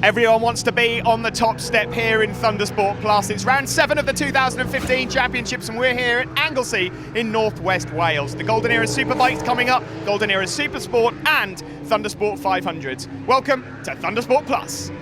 Everyone wants to be on the top step here in Thundersport Plus. It's round 7 of the 2015 Championships and we're here at Anglesey in northwest Wales. The Golden Era Superbikes coming up, Golden Era Supersport and Thundersport 500s. Welcome to Thundersport Plus.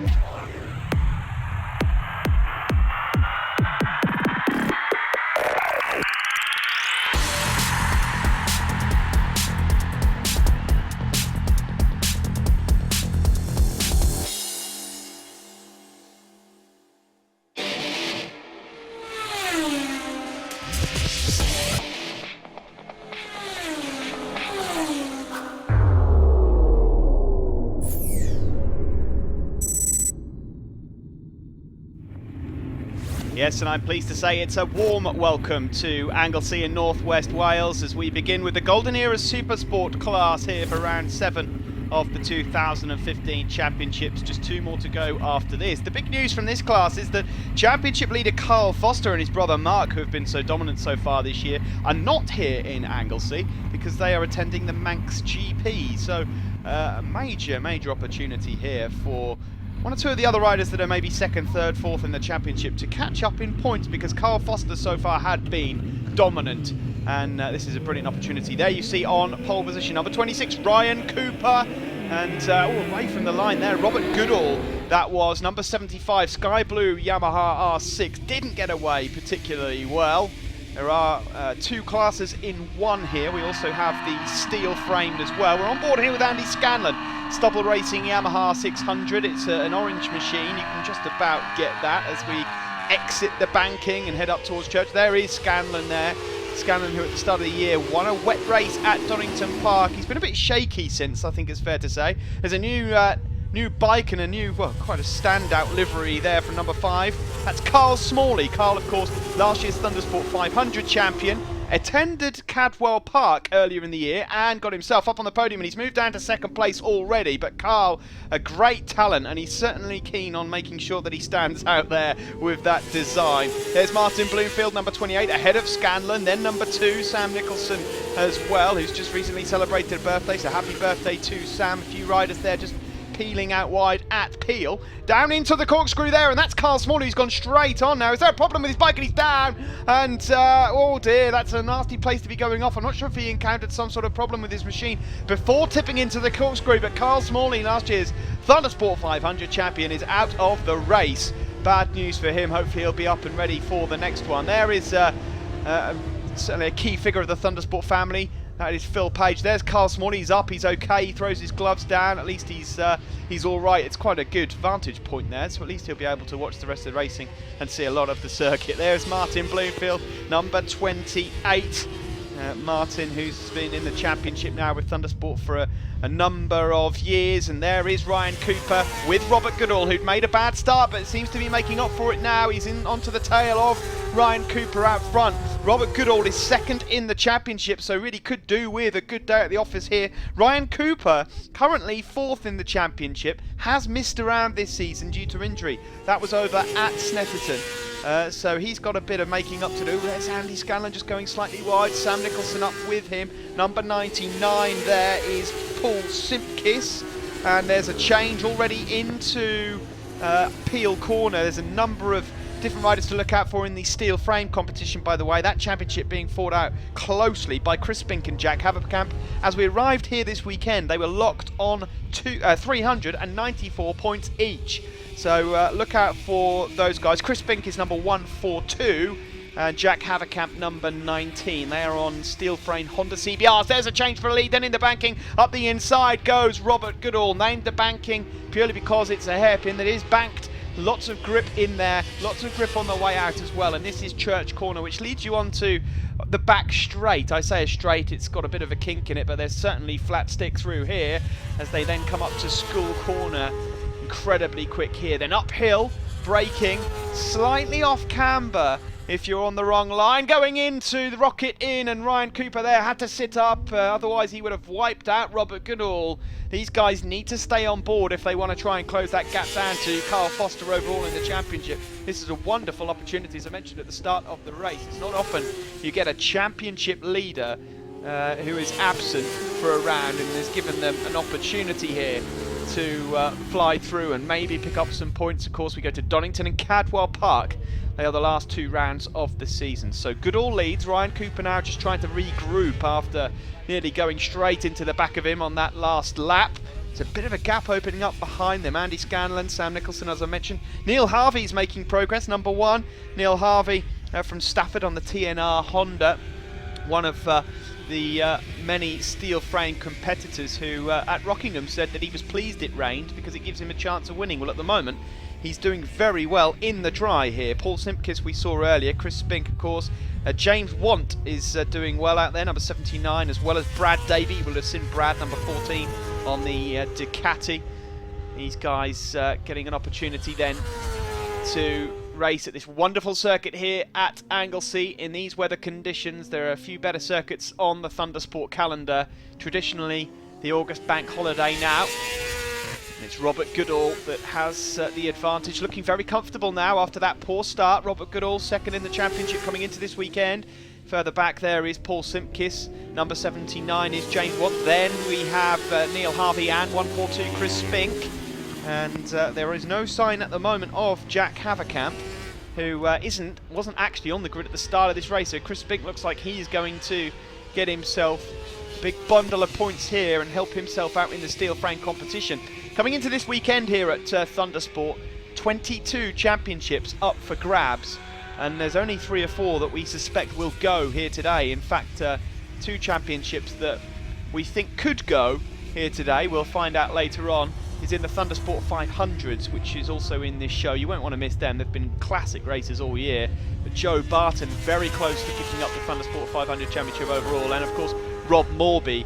Yes, and I'm pleased to say it's a warm welcome to Anglesey in northwest Wales as we begin with the Golden Era Supersport class here for round 7 of the 2015 Championships. Just 2 more to go after this. The big news from this class is that Championship leader Carl Foster and his brother Mark, who have been so dominant so far this year, are not here in Anglesey because they are attending the Manx GP. So a major opportunity here for one or two of the other riders that are maybe 2nd, 3rd, 4th in the championship to catch up in points, because Carl Foster so far had been dominant, and this is a brilliant opportunity. There you see on pole position number 26 Ryan Cooper, and away from the line there Robert Goodall. That was number 75 Sky Blue Yamaha R6. Didn't get away particularly well. There are 2 classes in one here. We also have the steel framed as well. We're on board here with Andy Scanlon, Stubble Racing Yamaha 600. It's an orange machine. You can just about get that as we exit the banking and head up towards church. There is Scanlon there. Scanlon, who at the start of the year won a wet race at Donington Park. He's been a bit shaky since, I think it's fair to say. There's a new bike and a new, well, quite a standout livery there from number 5. That's Carl Smalley. Carl, of course, last year's Thundersport 500 champion. Attended Cadwell Park earlier in the year and got himself up on the podium, and he's moved down to 2nd place already. But Carl, a great talent, and he's certainly keen on making sure that he stands out there with that design. There's Martin Bloomfield, number 28, ahead of Scanlon. Then number 2, Sam Nicholson as well, who's just recently celebrated a birthday. So happy birthday to Sam. A few riders there just peeling out wide at Peel. Down into the corkscrew there, and that's Carl Smalley who's gone straight on now. Is there a problem with his bike? And he's down, and oh dear, that's a nasty place to be going off. I'm not sure if he encountered some sort of problem with his machine before tipping into the corkscrew, but Carl Smalley, last year's Thundersport 500 champion, is out of the race. Bad news for him. Hopefully he'll be up and ready for the next one. There is certainly a key figure of the Thundersport family. That is Phil Page. There's Carl Smalley. He's up. He's okay. He throws his gloves down. At least he's all right. It's quite a good vantage point there, so at least he'll be able to watch the rest of the racing and see a lot of the circuit. There's Martin Bloomfield, number 28. Martin, who's been in the championship now with Thundersport for a number of years. And there is Ryan Cooper with Robert Goodall, who'd made a bad start but seems to be making up for it now. He's in onto the tail of Ryan Cooper out front. Robert Goodall is 2nd in the championship, so really could do with a good day at the office here. Ryan Cooper, currently 4th in the championship, has missed around this season due to injury. That was over at Snetterton. So he's got a bit of making up to do. There's Andy Scanlon just going slightly wide. Sam Nicholson up with him. Number 99 there is Paul Simpkiss. And there's a change already into Peel Corner. There's a number of different riders to look out for in the steel frame competition, by the way. That championship being fought out closely by Chris Spink and Jack Haverkamp. As we arrived here this weekend, they were locked on 394 points each. So look out for those guys. Chris Spink is number 142 and Jack Haverkamp number 19. They are on steel frame Honda CBRs. There's a change for a lead. Then in the banking, up the inside goes Robert Goodall. Named the banking purely because it's a hairpin that is banked. Lots of grip in there, lots of grip on the way out as well. And this is Church Corner, which leads you onto the back straight. I say a straight, it's got a bit of a kink in it, but there's certainly flat stick through here as they then come up to School Corner. Incredibly quick here. Then uphill, braking, slightly off camber if you're on the wrong line. Going into the Rocket Inn, and Ryan Cooper there had to sit up, otherwise he would have wiped out Robert Goodall. These guys need to stay on board if they want to try and close that gap down to Carl Foster overall in the championship. This is a wonderful opportunity, as I mentioned at the start of the race. It's not often you get a championship leader who is absent for a round and has given them an opportunity here. to fly through and maybe pick up some points. Of course, we go to Donington and Cadwell Park. They are the last 2 rounds of the season. So Goodall leads. Ryan Cooper now just trying to regroup after nearly going straight into the back of him on that last lap. It's a bit of a gap opening up behind them. Andy Scanlon, Sam Nicholson, as I mentioned. Neil Harvey's making progress, number 1. Neil Harvey from Stafford on the TNR Honda. One of the many steel frame competitors who at Rockingham said that he was pleased it rained because it gives him a chance of winning. Well, at the moment, he's doing very well in the dry here. Paul Simpkins we saw earlier, Chris Spink of course, James Want is doing well out there, number 79, as well as Brad Davey. We'll have seen Brad, number 14, on the Ducati. These guys getting an opportunity then to race at this wonderful circuit here at Anglesey in these weather conditions. There are a few better circuits on the Thundersport calendar. Traditionally, the August bank holiday now. And it's Robert Goodall that has the advantage, looking very comfortable now after that poor start. Robert Goodall, second in the championship coming into this weekend. Further back there is Paul Simpkins. Number 79 is James Watt. Then we have Neil Harvey and 142 Chris Spink. And there is no sign at the moment of Jack Haverkamp, who wasn't actually on the grid at the start of this race. So Chris Spink looks like he's going to get himself a big bundle of points here and help himself out in the steel frame competition. Coming into this weekend here at Thundersport, 22 championships up for grabs, and there's only 3 or 4 that we suspect will go here today. In fact, 2 championships that we think could go here today, we'll find out later on, is in the Thundersport 500s, which is also in this show. You won't want to miss them. They've been classic races all year. But Joe Barton very close to picking up the Thundersport 500 championship overall, and of course Rob Morby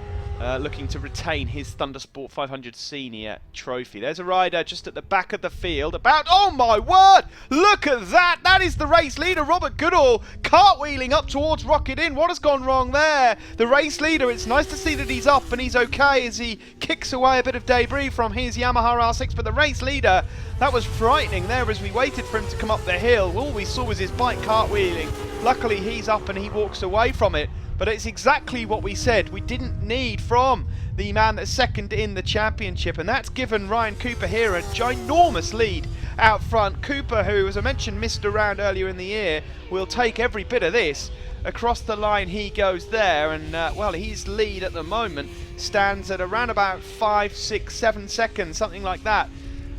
looking to retain his Thundersport 500 senior trophy. There's a rider just at the back of the field oh my word, look at that, that is the race leader, Robert Goodall, cartwheeling up towards Rocket Inn. What has gone wrong there? The race leader, it's nice to see that he's up and he's okay as he kicks away a bit of debris from his Yamaha R6, but the race leader, that was frightening there as we waited for him to come up the hill. All we saw was his bike cartwheeling. Luckily he's up and he walks away from it. But it's exactly what we said we didn't need from the man that's second in the championship, and that's given Ryan Cooper here a ginormous lead out front. Cooper, who, as I mentioned, missed around earlier in the year, will take every bit of this. Across the line he goes there, and well, his lead at the moment stands at around about 5, 6, 7 seconds, something like that.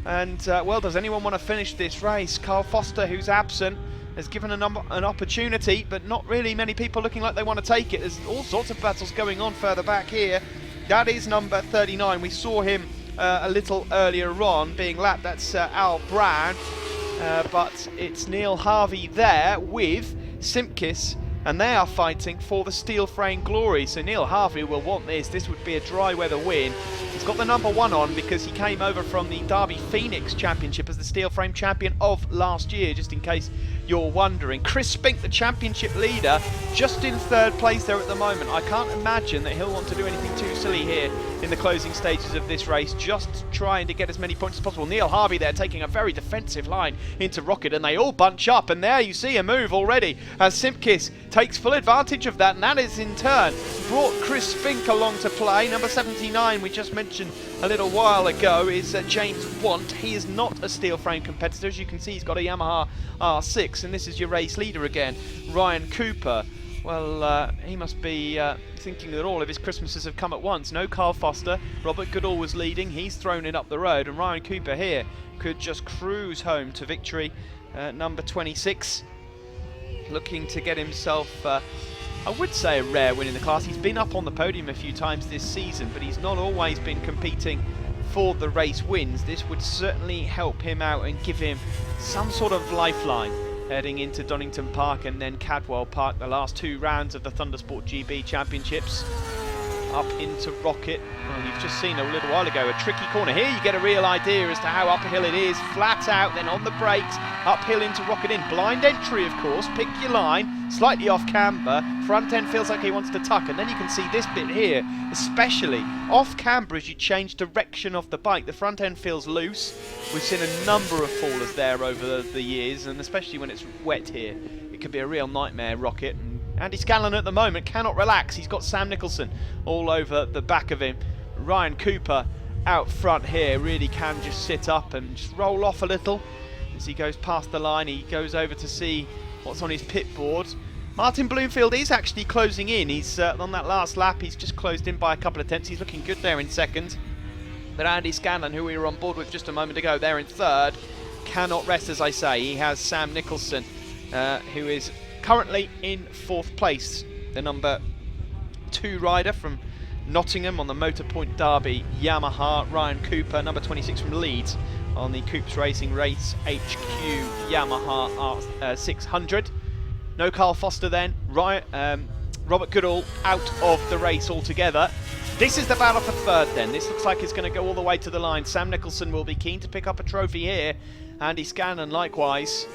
And well, does anyone want to finish this race? Carl Foster, who's absent, has given an opportunity, but not really many people looking like they want to take it. There's all sorts of battles going on further back here. That is number 39. We saw him a little earlier on being lapped. That's Al Brown, but it's Neil Harvey there with Simpkins, and they are fighting for the steel frame glory. So Neil Harvey will want this. This would be a dry weather win. He's got the number 1 on because he came over from the Derby Phoenix Championship as the steel frame champion of last year, just in case you're wondering. Chris Spink, the championship leader, just in 3rd place there at the moment. I can't imagine that he'll want to do anything too silly here in the closing stages of this race, just trying to get as many points as possible. Neil Harvey there taking a very defensive line into Rocket, and they all bunch up, and there you see a move already as Simpkins takes full advantage of that, and that is in turn brought Chris Spink along to play. Number 79 we just mentioned a little while ago is James Want. He is not a steel frame competitor. As you can see, he's got a Yamaha R6, and this is your race leader again, Ryan Cooper. Well, he must be thinking that all of his Christmases have come at once. No Carl Foster. Robert Goodall was leading. He's thrown it up the road, and Ryan Cooper here could just cruise home to victory. Number 26, looking to get himself, I would say, a rare win in the class. He's been up on the podium a few times this season, but he's not always been competing for the race wins. This would certainly help him out and give him some sort of lifeline heading into Donington Park and then Cadwell Park, the last 2 rounds of the Thundersport GB Championships. Up into Rocket. Well, you've just seen a little while ago a tricky corner. Here you get a real idea as to how uphill it is. Flat out, then on the brakes, uphill into Rocket Inn. Blind entry, of course. Pick your line, slightly off camber. Front end feels like he wants to tuck, and then you can see this bit here, especially off camber as you change direction of the bike. The front end feels loose. We've seen a number of fallers there over the years, and especially when it's wet here, it could be a real nightmare, Rocket. Andy Scanlon at the moment cannot relax. He's got Sam Nicholson all over the back of him. Ryan Cooper out front here really can just sit up and just roll off a little as he goes past the line. He goes over to see what's on his pit board. Martin Bloomfield is actually closing in. He's on that last lap, he's just closed in by a couple of tenths. He's looking good there in second. But Andy Scanlon, who we were on board with just a moment ago, there in third, cannot rest, as I say. He has Sam Nicholson, who is currently in fourth place, the number 2 rider from Nottingham on the Motorpoint Derby Yamaha. Ryan Cooper, number 26 from Leeds, on the Coops Racing Race HQ Yamaha R600. No Carl Foster then. Robert Goodall out of the race altogether. This is the battle for third then. This looks like it's going to go all the way to the line. Sam Nicholson will be keen to pick up a trophy here. Andy Scanlon likewise.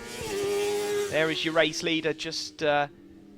There is your race leader just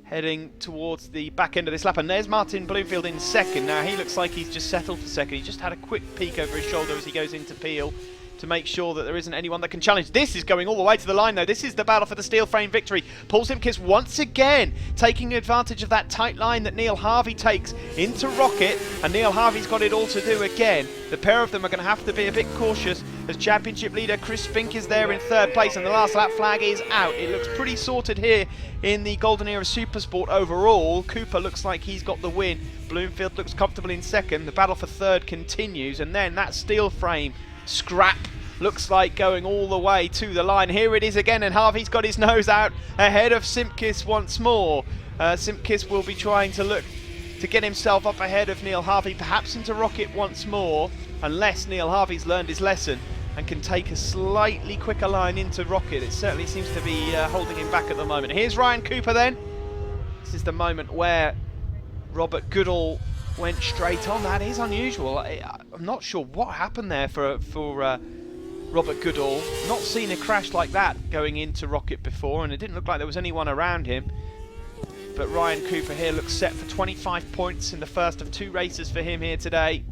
heading towards the back end of this lap. And there's Martin Bloomfield in second. Now he looks like he's just settled for second. He just had a quick peek over his shoulder as he goes into Peel to make sure that there isn't anyone that can challenge. This is going all the way to the line though. This is the battle for the steel frame victory. Paul Simkis once again taking advantage of that tight line that Neil Harvey takes into Rocket, and Neil Harvey's got it all to do again. The pair of them are going to have to be a bit cautious as championship leader Chris Spink is there in third place, and the last lap flag is out. It looks pretty sorted here in the Golden Era Supersport overall. Cooper looks like he's got the win. Bloomfield looks comfortable in second. The battle for third continues, and then that steel frame scrap looks like going all the way to the line. Here it is again, and Harvey's got his nose out ahead of Simkis once more. Simkis will be trying to look to get himself up ahead of Neil Harvey, perhaps into Rocket once more, unless Neil Harvey's learned his lesson and can take a slightly quicker line into Rocket. It certainly seems to be holding him back at the moment. Here's Ryan Cooper then. This is the moment where Robert Goodall went straight on. That is unusual. I'm not sure what happened there for Robert Goodall. Not seen a crash like that going into Rocket before, and it didn't look like there was anyone around him. But Ryan Cooper here looks set for 25 points in the first of 2 races for him here today.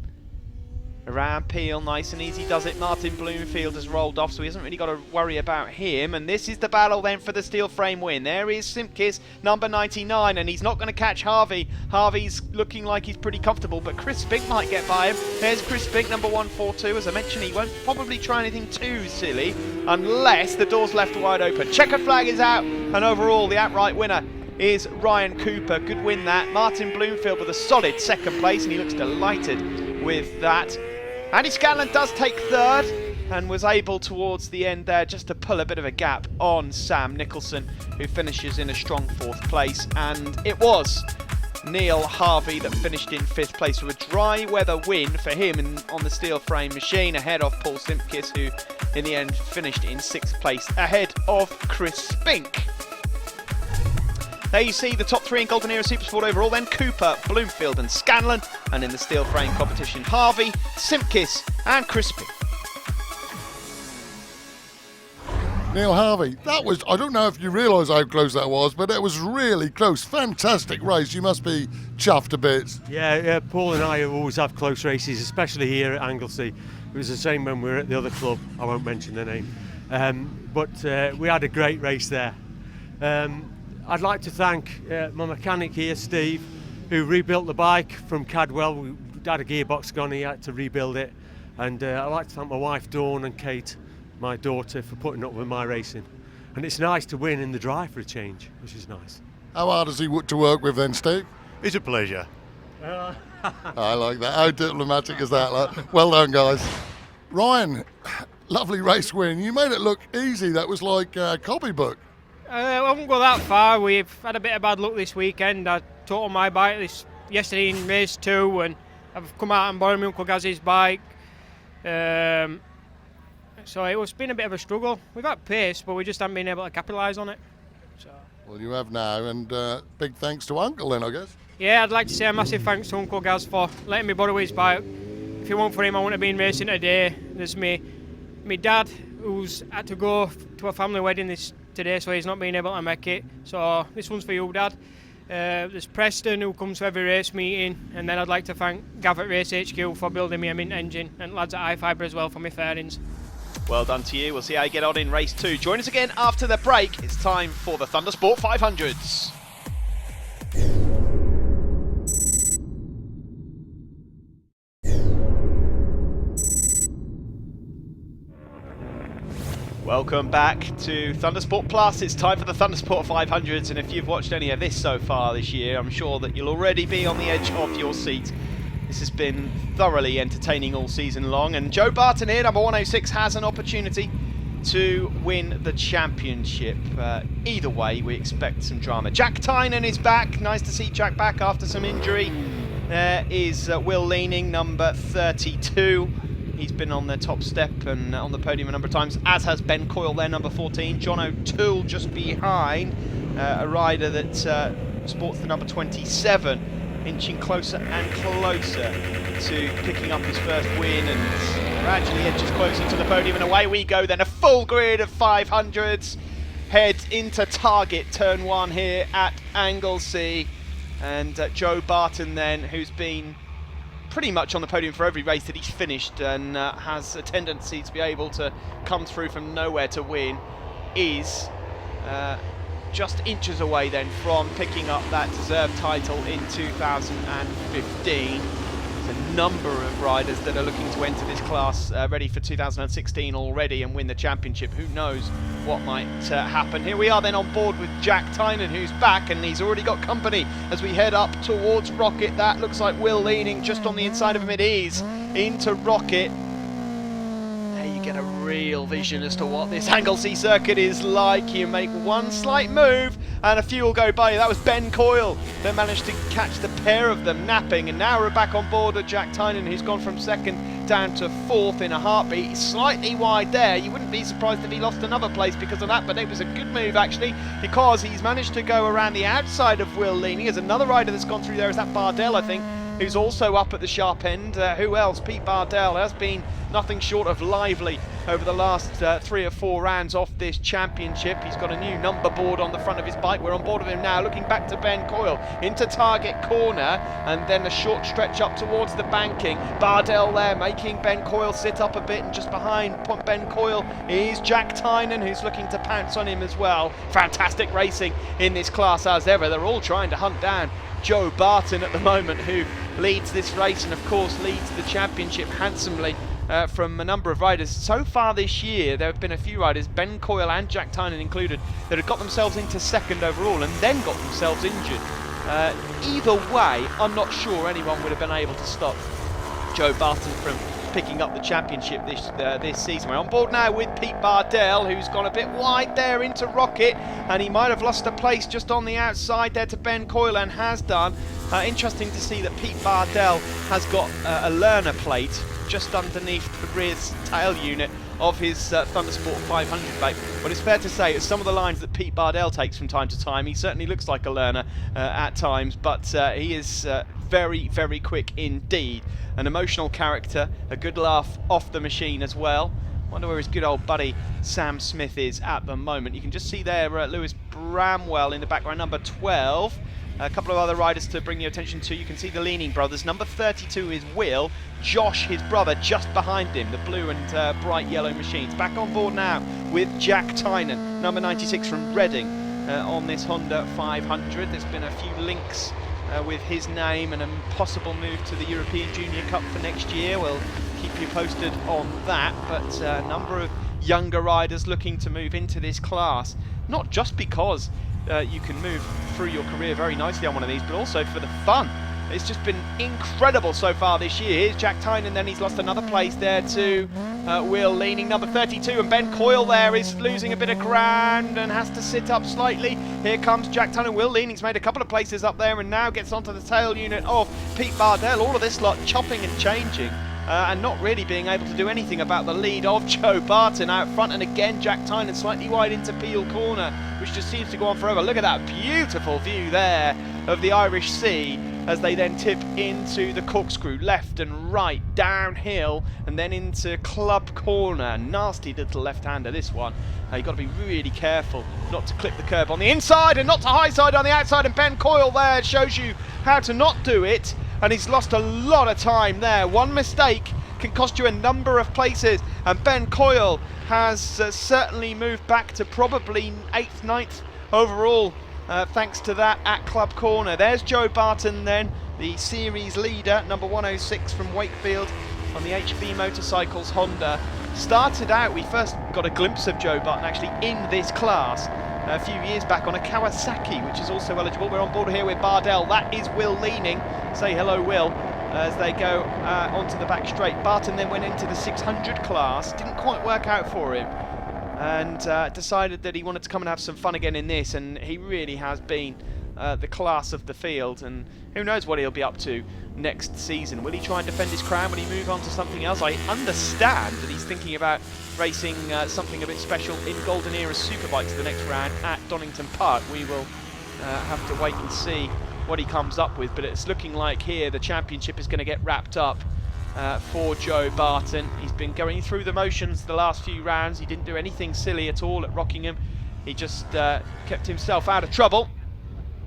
Around Peel, nice and easy does it. Martin Bloomfield has rolled off, so he hasn't really got to worry about him. And this is the battle then for the steel frame win. There is Simkis, number 99, and he's not going to catch Harvey. Harvey's looking like he's pretty comfortable, but Chris Spink might get by him. There's Chris Spink, number 142. As I mentioned, he won't probably try anything too silly unless the door's left wide open. Checkered flag is out, and overall the outright winner is Ryan Cooper. Good win that. Martin Bloomfield with a solid second place, and he looks delighted with that. Andy Scanlon does take third and was able towards the end there just to pull a bit of a gap on Sam Nicholson, who finishes in a strong fourth place. And it was Neil Harvey that finished in fifth place, so a dry weather win for him on the steel frame machine, ahead of Paul Simkis, who in the end finished in sixth place ahead of Chris Spink. There you see the top 3 in Golden Era Supersport overall then: Cooper, Bloomfield and Scanlon, and in the steel frame competition Harvey, Simkis and Crispy. Neil Harvey, that was, I don't know if you realise how close that was, but it was really close. Fantastic race. You must be chuffed a bit. Yeah, Paul and I always have close races, especially here at Anglesey. It was the same when we were at the other club. I won't mention the name. But we had a great race there. I'd like to thank my mechanic here, Steve, who rebuilt the bike from Cadwell. We had a gearbox gone, he had to rebuild it. And I'd like to thank my wife, Dawn, and Kate, my daughter, for putting up with my racing. And it's nice to win in the dry for a change, which is nice. How hard is he to work with then, Steve? It's a pleasure. I like that. How diplomatic is that? Like, well done, guys. Ryan, lovely race win. You made it look easy. That was like a copybook. I won't go that far. We've had a bit of bad luck this weekend. I totaled my bike yesterday in race 2, and I've come out and borrowed my Uncle Gaz's bike. So it's been a bit of a struggle. We've had pace, but we just haven't been able to capitalise on it. So. Well, you have now, and big thanks to Uncle then, I guess. Yeah, I'd like to say a massive thanks to Uncle Gaz for letting me borrow his bike. If it weren't for him, I wouldn't have been racing today. There's me dad, who's had to go to a family wedding today, so he's not been able to make it. So this one's for you, Dad. There's Preston, who comes to every race meeting, and then I'd like to thank Gav at Race HQ for building me a mint engine, and lads at iFibre as well for my fairings. Well done to you. We'll see how you get on in race 2. Join us again after the break. It's time for the Thundersport 500s. Welcome back to Thundersport Plus. It's time for the Thundersport 500s, and if you've watched any of this so far this year, I'm sure that you'll already be on the edge of your seat. This has been thoroughly entertaining all season long, and Joe Barton here, number 106, has an opportunity to win the championship. Either way, we expect some drama. Jack Tynan is back. Nice to see Jack back after some injury. There is Will Leaning, number 32. He's been on the top step and on the podium a number of times, as has Ben Coyle there, number 14. John O'Toole just behind, a rider that sports the number 27, inching closer and closer to picking up his first win, and gradually edges closer to the podium, and away we go then. A full grid of 500s head into target turn 1 here at Anglesey, and Joe Barton then, who's been pretty much on the podium for every race that he's finished and has a tendency to be able to come through from nowhere to win, is just inches away then from picking up that deserved title in 2015. There's a number of riders that are looking to enter this class ready for 2016 already and win the championship. Who knows what might happen. Here we are then on board with Jack Tynan, who's back, and he's already got company as we head up towards Rocket. That looks like Will Leaning just on the inside of him. It is into Rocket. There you get a real vision as to what this Anglesey circuit is like. You make one slight move and a few will go by you. That was Ben Coyle that managed to catch the pair of them napping, and now we're back on board with Jack Tynan, who's gone from second down to fourth in a heartbeat. He's slightly wide there. You wouldn't be surprised if he lost another place because of that, but it was a good move actually, because he's managed to go around the outside of Will Leaning. There's another rider that's gone through there. Is that Bardell, I think, who's also up at the sharp end. Who else? Pete Bardell has been nothing short of lively over the last 3 or 4 rounds off this championship. He's got a new number board on the front of his bike. We're on board with him now, looking back to Ben Coyle into target corner, and then a short stretch up towards the banking. Bardell there making Ben Coyle sit up a bit, and just behind Ben Coyle is Jack Tynan, who's looking to pounce on him as well. Fantastic racing in this class as ever. They're all trying to hunt down Joe Barton at the moment, who leads this race and of course leads the championship handsomely from a number of riders. So far this year there have been a few riders, Ben Coyle and Jack Tynan included, that have got themselves into second overall and then got themselves injured. Either way, I'm not sure anyone would have been able to stop Joe Barton from picking up the championship this season. We're on board now with Pete Bardell, who's gone a bit wide there into Rocket, and he might have lost a place just on the outside there to Ben Coyle, and has done. Interesting to see that Pete Bardell has got a learner plate just underneath the rear tail unit of his Thundersport 500 bike. But it's fair to say, at some of the lines that Pete Bardell takes from time to time, he certainly looks like a learner at times, but he is very, very quick indeed. An emotional character, a good laugh off the machine as well. Wonder where his good old buddy Sam Smith is at the moment. You can just see there Lewis Bramwell in the background, number 12. A couple of other riders to bring your attention to. You can see the Leaning brothers. Number 32 is Will. Josh, his brother, just behind him. The blue and bright yellow machines. Back on board now with Jack Tynan, number 96 from Reading, on this Honda 500. There's been a few links with his name and a possible move to the European Junior Cup for next year. We'll keep you posted on that, but a number of younger riders looking to move into this class, not just because you can move through your career very nicely on one of these, but also for the fun. It's just been incredible so far this year. Here's Jack Tynan, then he's lost another place there to Will Leaning, number 32, and Ben Coyle there is losing a bit of ground and has to sit up slightly. Here comes Jack Tynan. Will Leaning's made a couple of places up there and now gets onto the tail unit of Pete Bardell. All of this lot chopping and changing and not really being able to do anything about the lead of Joe Barton out front. And again, Jack Tynan slightly wide into Peel Corner, which just seems to go on forever. Look at that beautiful view there of the Irish Sea as they then tip into the corkscrew, left and right, downhill, and then into Club Corner. Nasty little left-hander, this one. You've got to be really careful not to clip the curb on the inside and not to high side on the outside, and Ben Coyle there shows you how to not do it, and he's lost a lot of time there. One mistake can cost you a number of places, and Ben Coyle has certainly moved back to probably 8th, 9th overall, thanks to that at Club Corner. There's Joe Barton then, the series leader, number 106 from Wakefield on the HB Motorcycles Honda started out, we first got a glimpse of Joe Barton actually in this class a few years back on a Kawasaki, which is also eligible. We're on board here with Bardell. That is Will Leaning. Say hello, Will, as they go onto the back straight. Barton then went into the 600 class. Didn't quite work out for him, and decided that he wanted to come and have some fun again in this, and he really has been the class of the field, and who knows what he'll be up to next season. Will he try and defend his crown? Will he move on to something else? I understand that he's thinking about racing something a bit special in Golden Era Superbikes the next round at Donington Park. We will have to wait and see what he comes up with, but it's looking like here the championship is going to get wrapped up for Joe Barton. He's been going through the motions the last few rounds. He didn't do anything silly at all at Rockingham. He just kept himself out of trouble.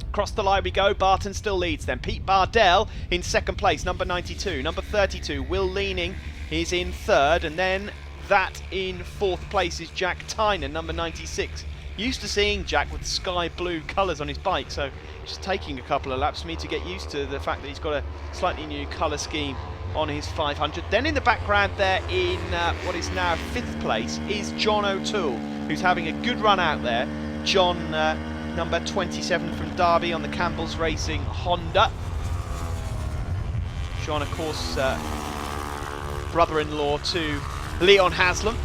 Across the line we go. Barton still leads then. Pete Bardell in second place, number 92. Number 32, Will Leaning, is in third, and then that in fourth place is Jack Tynan, number 96. Used to seeing Jack with sky blue colours on his bike, so just taking a couple of laps for me to get used to the fact that he's got a slightly new colour scheme on his 500. Then in the background there in what is now fifth place is John O'Toole, who's having a good run out there. John, number 27 from Derby on the Campbell's Racing Honda. John, of course, brother-in-law to Leon Haslam.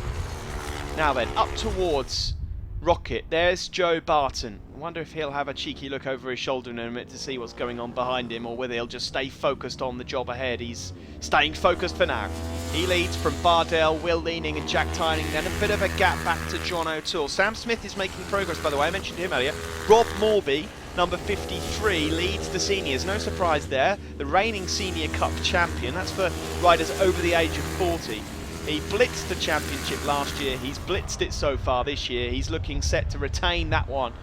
Now then, up towards Rocket, there's Joe Barton. I wonder if he'll have a cheeky look over his shoulder in a minute to see what's going on behind him, or whether he'll just stay focused on the job ahead. He's staying focused for now. He leads from Bardell, Will Leaning and Jack Tynan, then a bit of a gap back to John O'Toole. Sam Smith is making progress, by the way, I mentioned him earlier. Rob Morby, number 53, leads the seniors. No surprise there. The reigning Senior Cup champion. That's for riders over the age of 40. He blitzed the championship last year. He's blitzed it so far this year. He's looking set to retain that one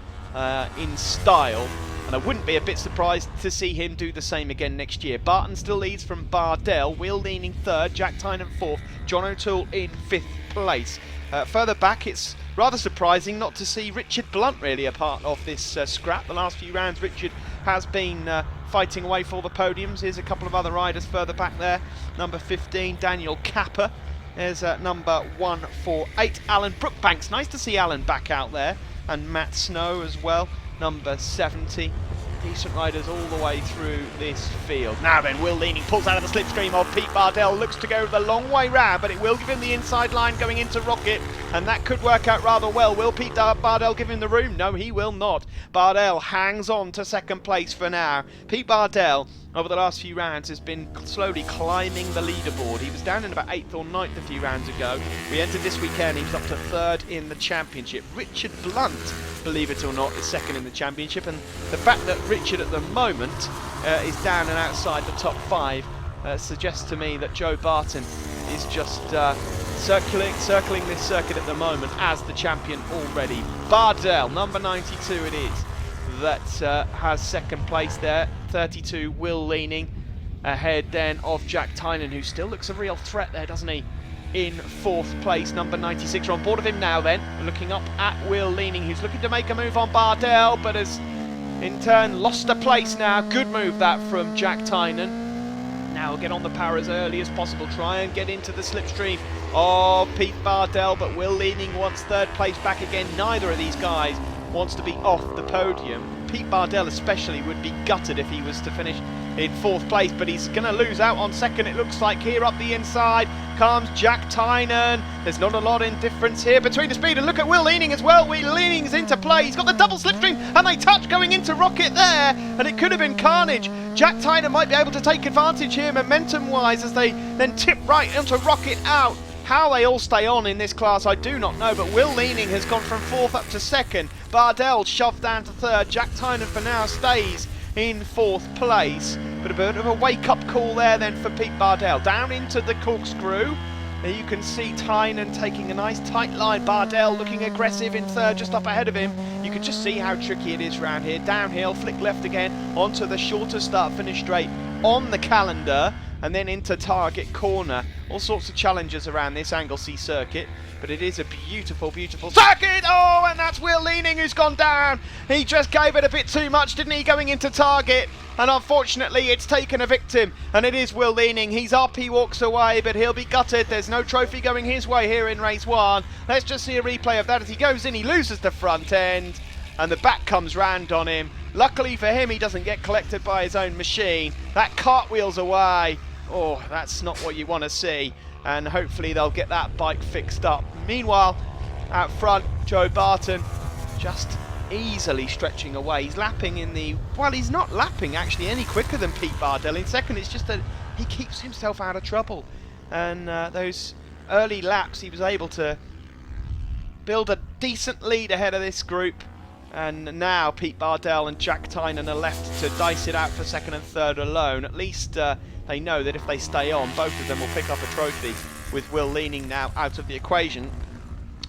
in style. And I wouldn't be a bit surprised to see him do the same again next year. Barton still leads from Bardell. Will Leaning third. Jack Tynan fourth. John O'Toole in fifth place. Further back, it's rather surprising not to see Richard Blunt really a part of this scrap. The last few rounds, Richard has been fighting away for the podiums. Here's a couple of other riders further back there. Number 15, Daniel Capper. There's number 148, Alan Brookbanks. Nice to see Alan back out there. And Matt Snow as well, number 70. Decent riders all the way through this field. Now then, Will Leaning pulls out of the slipstream of Pete Bardell. Looks to go the long way round, but it will give him the inside line going into Rocket, and that could work out rather well. Will Pete Bardell give him the room? No, he will not. Bardell hangs on to second place for now. Pete Bardell, over the last few rounds, has been slowly climbing the leaderboard. He was down in about 8th or 9th a few rounds ago. We entered this weekend, he was up to 3rd in the championship. Richard Blunt, believe it or not, is 2nd in the championship, and the fact that Richard at the moment is down and outside the top 5 suggests to me that Joe Barton is just circling this circuit at the moment as the champion already. Bardell, number 92 it is, that has second place there. 32, Will Leaning, ahead then of Jack Tynan, who still looks a real threat there, doesn't he? In fourth place, number 96. We're on board of him now then, looking up at Will Leaning, who's looking to make a move on Bardell, but has in turn lost a place now. Good move that from Jack Tynan. Now get on the power as early as possible, try and get into the slipstream of Pete Bardell, but Will Leaning wants third place back again. Neither of these guys wants to be off the podium. Pete Bardell especially would be gutted if he was to finish in fourth place, but he's going to lose out on second, it looks like. Here up the inside comes Jack Tynan. There's not a lot in difference here between the speed, and look at Will Leaning as well. Will Leaning's into play, he's got the double slipstream, and they touch going into Rocket there, and it could have been carnage. Jack Tynan might be able to take advantage here momentum wise as they then tip right into Rocket out. How they all stay on in this class I do not know, but Will Leaning has gone from fourth up to second. Bardell shoved down to third. Jack Tynan for now stays in fourth place, but a bit of a wake-up call there then for Pete Bardell. Down into the corkscrew. There you can see Tynan taking a nice tight line. Bardell looking aggressive in third, just up ahead of him. You can just see how tricky it is round here. Downhill, flick left again, onto the shorter start-finish straight on the calendar. and then into target corner. All sorts of challenges around this Anglesey circuit, but it is a beautiful, beautiful circuit. Oh, and that's Will Leaning who's gone down. He just gave it a bit too much, didn't he, going into target? And unfortunately it's taken a victim, and it is Will Leaning. He's up, he walks away, but he'll be gutted. There's no trophy going his way here in race 1. Let's just see a replay of that. As he goes in, he loses the front end, and the back comes round on him. Luckily for him, he doesn't get collected by his own machine. That cartwheels away. Oh, that's not what you want to see, and hopefully they'll get that bike fixed up. Meanwhile, out front, Joe Barton just easily stretching away. He's lapping in the... Well, he's not lapping actually any quicker than Pete Bardell. In second, it's just that he keeps himself out of trouble. And those early laps, he was able to build a decent lead ahead of this group. And now Pete Bardell and Jack Tynan are left to dice it out for second and third alone. At least they know that if they stay on, both of them will pick up a trophy, with Will Leaning now out of the equation.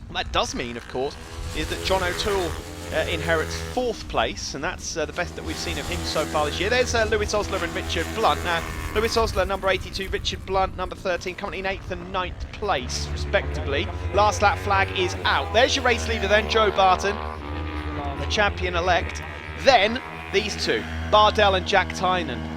What that does mean, of course, is that John O'Toole inherits 4th place, and that's the best that we've seen of him so far this year. There's Lewis Osler and Richard Blunt. Now, Lewis Osler, number 82, Richard Blunt, number 13, currently in 8th and 9th place, respectively. Last lap flag is out. There's your race leader then, Joe Barton, the champion-elect. Then, these two, Bardell and Jack Tynan.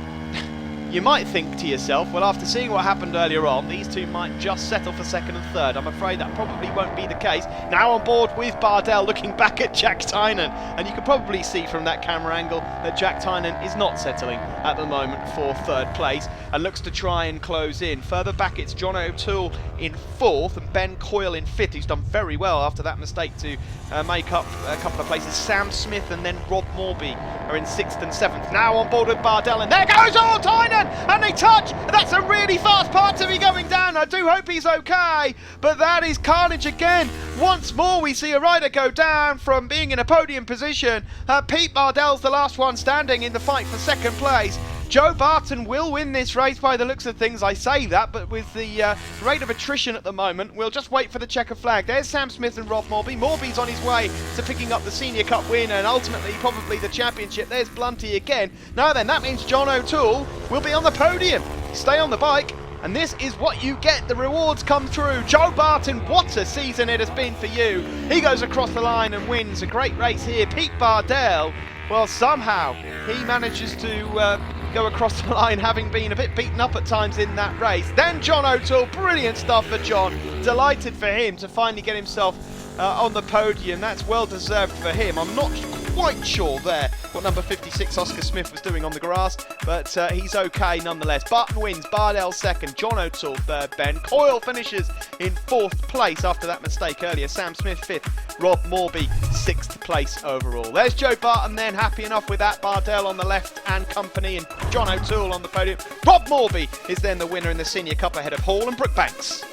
You might think to yourself, well, after seeing what happened earlier on, these two might just settle for second and third. I'm afraid that probably won't be the case. Now on board with Bardell, looking back at Jack Tynan. And you can probably see from that camera angle that Jack Tynan is not settling at the moment for third place and looks to try and close in. Further back, it's John O'Toole in 4th and Ben Coyle in 5th, who's done very well after that mistake to make up a couple of places. Sam Smith and then Rob Morby are in 6th and 7th. Now on board with Bardell, and there goes Tynan! And they touch. That's a really fast part to be going down. I do hope he's okay, but that is carnage again. Once more we see a rider go down from being in a podium position. Pete Bardell's the last one standing in the fight for second place. Joe Barton will win this race by the looks of things. I say that, but with the rate of attrition at the moment, we'll just wait for the checker flag. There's Sam Smith and Rob Morby. Morby's on his way to picking up the Senior Cup win and ultimately probably the championship. There's Blunty again. Now then, that means John O'Toole will be on the podium. Stay on the bike, and this is what you get. The rewards come through. Joe Barton, what a season it has been for you. He goes across the line and wins a great race here. Pete Bardell, well, somehow he manages to go across the line, having been a bit beaten up at times in that race. Then John O'Toole, brilliant stuff for John. Delighted for him to finally get himself on the podium. That's well deserved for him. I'm not quite sure there what number 56 Oscar Smith was doing on the grass, but he's okay nonetheless. Barton wins, Bardell second, John O'Toole third, Ben Coyle finishes in 4th place after that mistake earlier. Sam Smith 5th, Rob Morby 6th place overall. There's Joe Barton then, happy enough with that. Bardell on the left and company, and John O'Toole on the podium. Rob Morby is then the winner in the Senior Cup ahead of Hall and Brookbanks.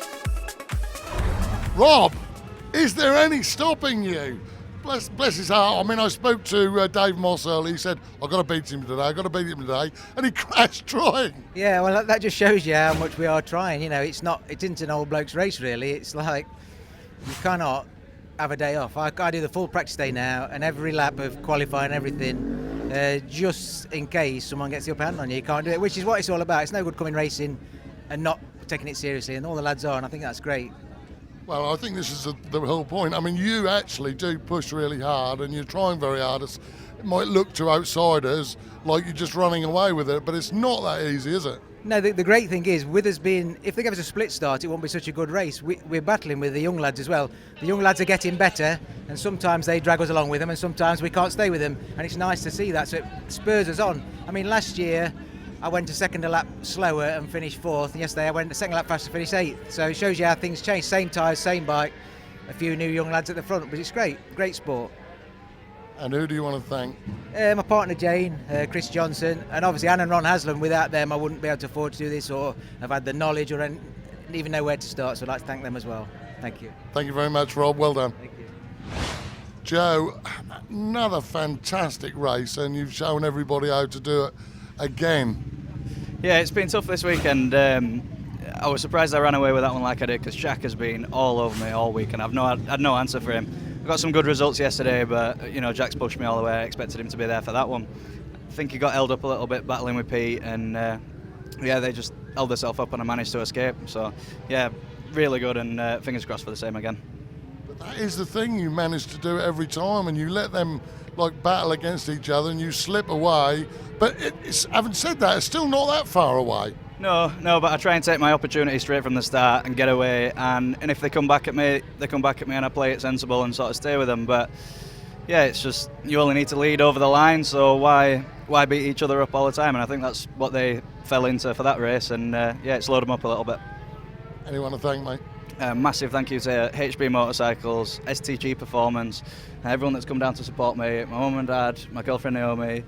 Rob, is there any stopping you? Bless his heart. I mean, I spoke to Dave Moss earlier. He said, I've got to beat him today. And he crashed trying. Yeah, well, that just shows you how much we are trying. You know, it isn't an old bloke's race, really. It's like you cannot have a day off. I do the full practice day now, and every lap of qualifying, everything, just in case someone gets the upper hand on you. You can't do it, which is what it's all about. It's no good coming racing and not taking it seriously, and all the lads are, and I think that's great. Well, I think this is the whole point. I mean, you actually do push really hard and you're trying very hard. It might look to outsiders like you're just running away with it, but it's not that easy, is it? No, the great thing is, with us being, if they give us a split start, it won't be such a good race. We're battling with the young lads as well. The young lads are getting better, and sometimes they drag us along with them, and sometimes we can't stay with them. And it's nice to see that, so it spurs us on. I mean, last year, I went a second a lap slower and finished 4th. And yesterday I went a second lap faster and finished 8th. So it shows you how things change. Same tyres, same bike, a few new young lads at the front, but it's great sport. And who do you want to thank? My partner Jane, Chris Johnson, and obviously Anne and Ron Haslam. Without them I wouldn't be able to afford to do this or have had the knowledge or even know where to start, so I'd like to thank them as well. Thank you. Thank you very much, Rob. Well done. Thank you. Joe, another fantastic race, and you've shown everybody how to do it again. Yeah, it's been tough this weekend. I was surprised I ran away with that one like I did, because Jack has been all over me all week and I've had no answer for him. I got some good results yesterday, but Jack's pushed me all the way. I expected him to be there for that one. I think he got held up a little bit battling with Pete, and they just held herself up and I managed to escape. So yeah, really good, and fingers crossed for the same again. But that is the thing, you manage to do it every time, and you let them like battle against each other and you slip away. But having said that, it's still not that far away. No, but I try and take my opportunity straight from the start and get away, and if they come back at me, they come back at me, and I play it sensible and sort of stay with them. But yeah, it's just you only need to lead over the line, so why beat each other up all the time? And I think that's what they fell into for that race, and yeah, it slowed them up a little bit. Anyone to thank, mate? Massive thank you to HB Motorcycles, STG Performance, everyone that's come down to support me, my mum and dad, my girlfriend Naomi,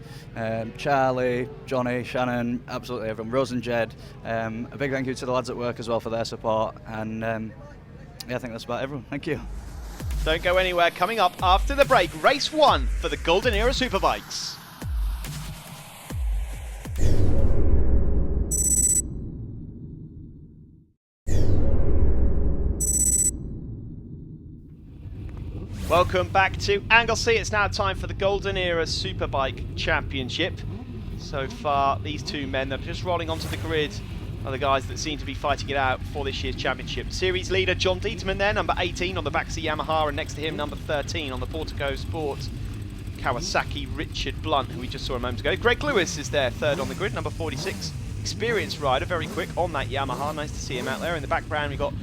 Charlie, Johnny, Shannon, absolutely everyone, Rose and Jed. A big thank you to the lads at work as well for their support, and yeah, I think that's about everyone. Thank you. Don't go anywhere. Coming up after the break, race 1 for the Golden Era Superbikes. Welcome back to Anglesey. It's now time for the Golden Era Superbike Championship. So far, these two men that are just rolling onto the grid are the guys that seem to be fighting it out for this year's championship. Series leader John Dieterman there, number 18 on the Baxi Yamaha, and next to him, number 13 on the Portico Sport Kawasaki, Richard Blunt, who we just saw a moment ago. Greg Lewis is there, third on the grid, number 46. Experienced rider, very quick on that Yamaha. Nice to see him out there. In the background, we've got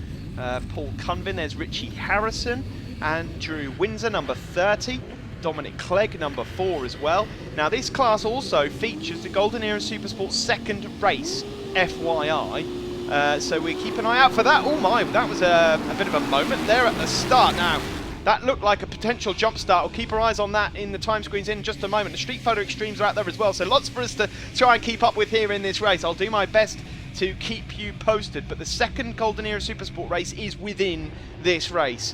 Paul Cunvin. There's Richie Harrison. Andrew Windsor, number 30. Dominic Clegg, number 4 as well. Now this class also features the Golden Era Supersport's second race, FYI. So we keep an eye out for that. Oh my, that was a bit of a moment there at the start. Now, that looked like a potential jump start. We'll keep our eyes on that in the time screens in just a moment. The Street Fighter Extremes are out there as well, so lots for us to try and keep up with here in this race. I'll do my best to keep you posted, but the second Golden Era Supersport race is within this race.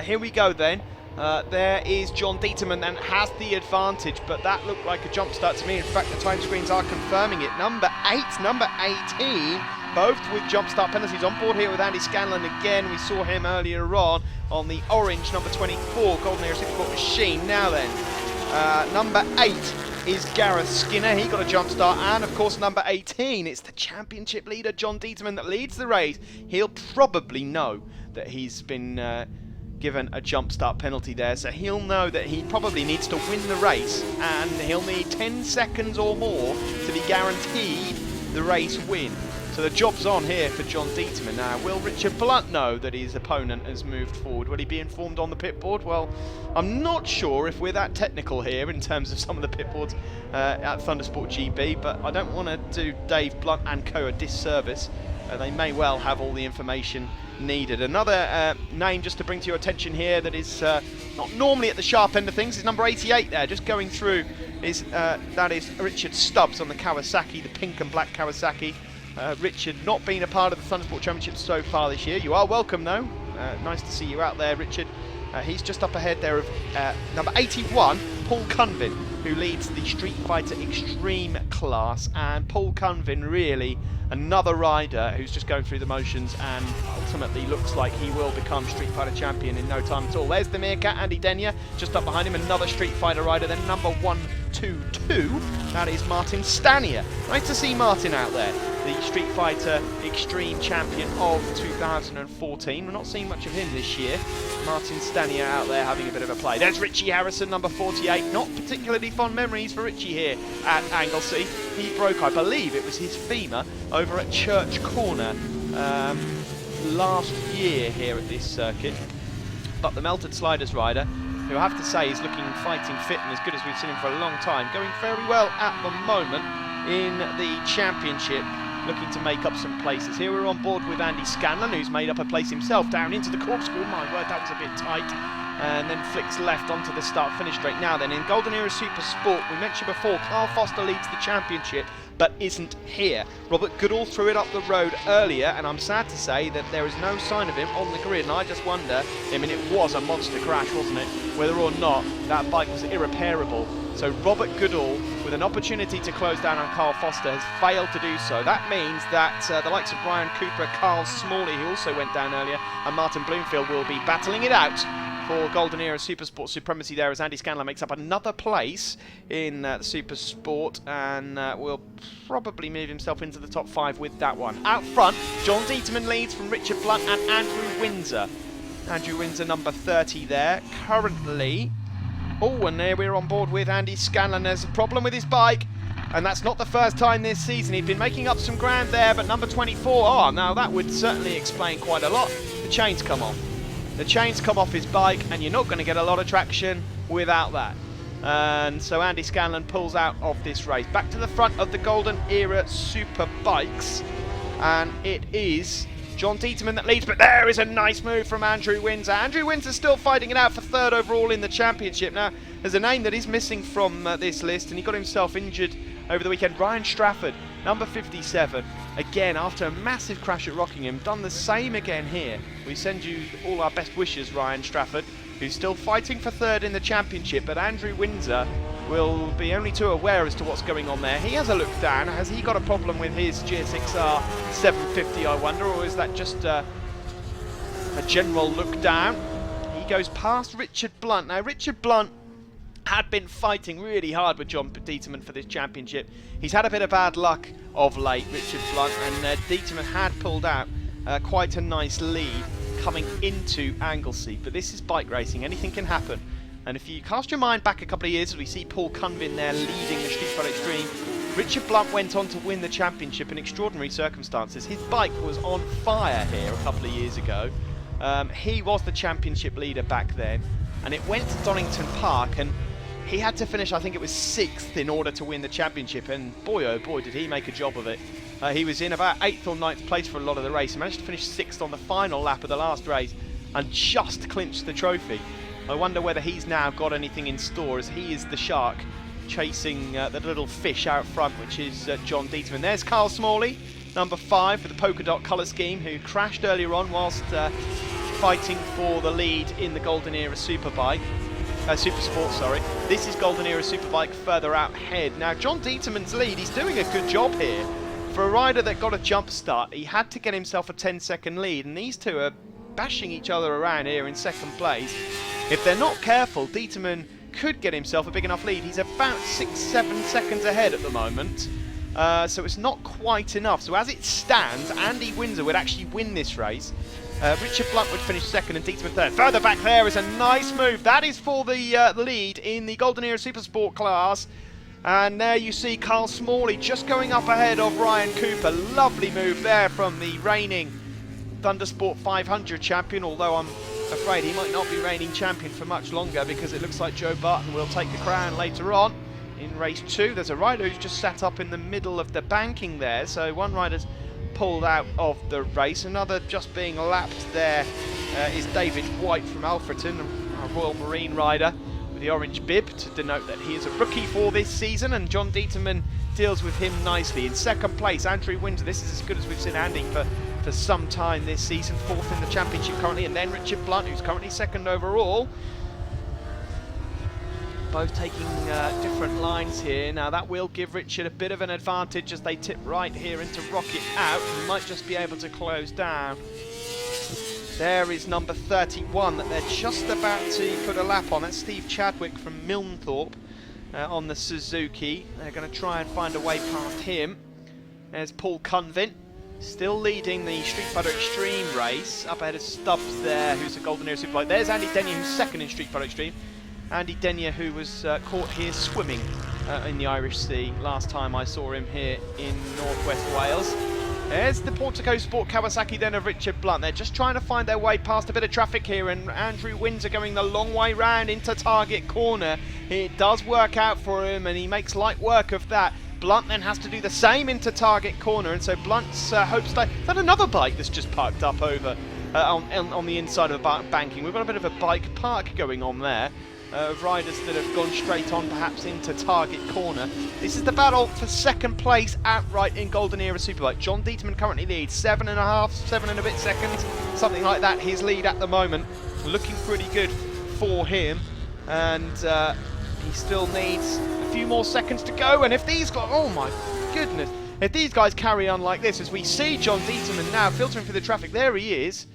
Here we go then. There is John Dieterman and has the advantage, but that looked like a jump start to me. In fact, the time screens are confirming it. Number 18, both with jump start penalties on board here with Andy Scanlon again. We saw him earlier on the orange number 24 Golden Era Supersport machine. Now then, number 8 is Gareth Skinner. He got a jump start, and of course number 18, it's the championship leader John Dieterman that leads the race. He'll probably know that he's been given a jump start penalty there, so he'll know that he probably needs to win the race, and he'll need 10 seconds or more to be guaranteed the race win. So the job's on here for John Dieterman. Now, will Richard Blunt know that his opponent has moved forward? Will he be informed on the pit board? Well, I'm not sure if we're that technical here in terms of some of the pit boards at Thundersport GB, but I don't want to do Dave Blunt and co a disservice. They may well have all the information needed. Another name just to bring to your attention here that is not normally at the sharp end of things is number 88 there, just going through, that is Richard Stubbs on the Kawasaki, the pink and black Kawasaki. Richard not been a part of the Thundersport Championship so far this year. You are welcome though. Nice to see you out there, Richard. He's just up ahead there of number 81, Paul Cunvin, who leads the Street Fighter Extreme class. And Paul Cunvin, really another rider who's just going through the motions and ultimately looks like he will become Street Fighter champion in no time at all. There's the Meerkat, Andy Denyer, just up behind him, another Street Fighter rider. Then number 122, that is Martin Stanier. Nice to see Martin out there, the Street Fighter Extreme champion of 2014. We're not seeing much of him this year. Martin Stanier out there having a bit of a play. There's Richie Harrison, number 48. Not particularly fond memories for Richie here at Anglesey. He broke, I believe it was his femur, over at Church Corner last year here at this circuit. But the Melted Sliders rider, who I have to say is looking fighting fit and as good as we've seen him for a long time, going very well at the moment in the championship, looking to make up some places. Here we're on board with Andy Scanlon, who's made up a place himself down into the corkscrew. My word, that was a bit tight. And then flicks left onto the start-finish straight. Now then, in Golden Era Super Sport, we mentioned before, Carl Foster leads the championship, but isn't here. Robert Goodall threw it up the road earlier, and I'm sad to say that there is no sign of him on the grid, and I just wonder, I mean, it was a monster crash, wasn't it? Whether or not that bike was irreparable. So Robert Goodall, with an opportunity to close down on Carl Foster, has failed to do so. That means that the likes of Brian Cooper, Carl Smalley, who also went down earlier, and Martin Bloomfield will be battling it out for Golden Era Supersport supremacy there as Andy Scanlon makes up another place in the Supersport and will probably move himself into the top 5 with that one. Out front, John Dieterman leads from Richard Blunt and Andrew Windsor. Andrew Windsor number 30 there currently. Oh, and there we're on board with Andy Scanlon. There's a problem with his bike, and that's not the first time this season. He'd been making up some ground there, but number 24, oh, now that would certainly explain quite a lot. The chains come off. The chains come off his bike, and you're not going to get a lot of traction without that. And so Andy Scanlon pulls out of this race. Back to the front of the Golden Era Super Bikes, and it is John Dieterman that leads, but there is a nice move from Andrew Windsor. Andrew Windsor still fighting it out for 3rd overall in the championship. Now, there's a name that is missing from this list, and he got himself injured over the weekend. Ryan Strafford, number 57. Again, after a massive crash at Rockingham, done the same again here. We send you all our best wishes, Ryan Strafford, who's still fighting for 3rd in the championship, but Andrew Windsor will be only too aware as to what's going on there. He has a look down. Has he got a problem with his GSXR 750, I wonder, or is that just a general look down? He goes past Richard Blunt. Now, Richard Blunt had been fighting really hard with John Dieterman for this championship. He's had a bit of bad luck of late, Richard Blunt, and Dieterman had pulled out quite a nice lead coming into Anglesey. But this is bike racing. Anything can happen. And if you cast your mind back a couple of years, as we see Paul Cunvin there leading the Street Fighter Extreme, Richard Blunt went on to win the championship in extraordinary circumstances. His bike was on fire here a couple of years ago. He was the championship leader back then, and it went to Donington Park, and he had to finish, I think it was 6th in order to win the championship, and boy oh boy did he make a job of it. He was in about 8th or 9th place for a lot of the race. He managed to finish 6th on the final lap of the last race and just clinched the trophy. I wonder whether he's now got anything in store, as he is the shark chasing the little fish out front, which is John Dieterman. There's Carl Smalley, number 5 for the polka dot colour scheme, who crashed earlier on whilst fighting for the lead in the Golden Era Supersport. This is Golden Era Superbike further out ahead. Now, John Dieterman's lead, he's doing a good job here. For a rider that got a jump start, he had to get himself a 10-second lead, and these two are bashing each other around here in 2nd place. If they're not careful, Dieterman could get himself a big enough lead. He's about 6-7 seconds ahead at the moment, so it's not quite enough. So as it stands, Andy Windsor would actually win this race. Richard Blunt would finish 2nd and Dieterman 3rd. Further back there is a nice move. That is for the lead in the Golden Era Supersport class. And there you see Carl Smalley just going up ahead of Ryan Cooper. Lovely move there from the reigning Thundersport 500 champion, although I'm afraid he might not be reigning champion for much longer, because it looks like Joe Barton will take the crown later on in race 2. There's a rider who's just sat up in the middle of the banking there, so one rider's pulled out of the race. Another just being lapped there is David White from Alfreton, a Royal Marine rider with the orange bib to denote that he is a rookie for this season, and John Dieterman deals with him nicely. In 2nd place, Andrew Windsor. This is as good as we've seen Andy for some time this season, 4th in the championship currently, and then Richard Blunt, who's currently 2nd overall. Both taking different lines here. Now that will give Richard a bit of an advantage as they tip right here into Rocket Out. He might just be able to close down. There is number 31 that they're just about to put a lap on. That's Steve Chadwick from Milnthorpe on the Suzuki. They're going to try and find a way past him. There's Paul Cunvin, still leading the Street Fighter Extreme race. Up ahead of Stubbs there, who's a Golden Era Superbike. There's Andy Denyer, who's 2nd in Street Fighter Extreme. Andy Denyer, who was caught here swimming in the Irish Sea last time I saw him here in northwest Wales. There's the Portico Sport Kawasaki then of Richard Blunt. They're just trying to find their way past a bit of traffic here, and Andrew Windsor going the long way round into Target Corner. It does work out for him, and he makes light work of that. Blunt then has to do the same into Target Corner, and so Blunt's hopes die. Is that another bike that's just parked up over on the inside of the banking? We've got a bit of a bike park going on there. Riders that have gone straight on perhaps into Target Corner. This is the battle for 2nd place outright in Golden Era Superbike. John Dieterman currently leads 7 and a bit seconds, something like that, his lead at the moment. Looking pretty good for him, and he still needs a few more seconds to go. And if these guys, oh my goodness, if these guys carry on like this, as we see John Dieterman now filtering through the traffic, there he is.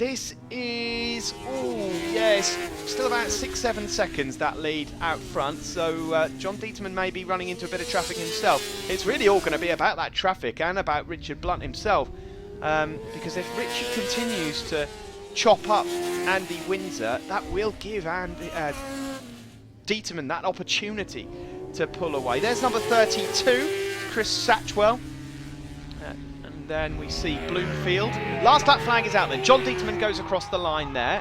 This is, yes, still about 6-7 seconds that lead out front, so John Dieterman may be running into a bit of traffic himself. It's really all going to be about that traffic and about Richard Blunt himself, because if Richard continues to chop up Andy Windsor, that will give Dieterman that opportunity to pull away. There's number 32, Chris Satchwell. And then we see Bloomfield. Last lap flag is out then. John Dieterman goes across the line there.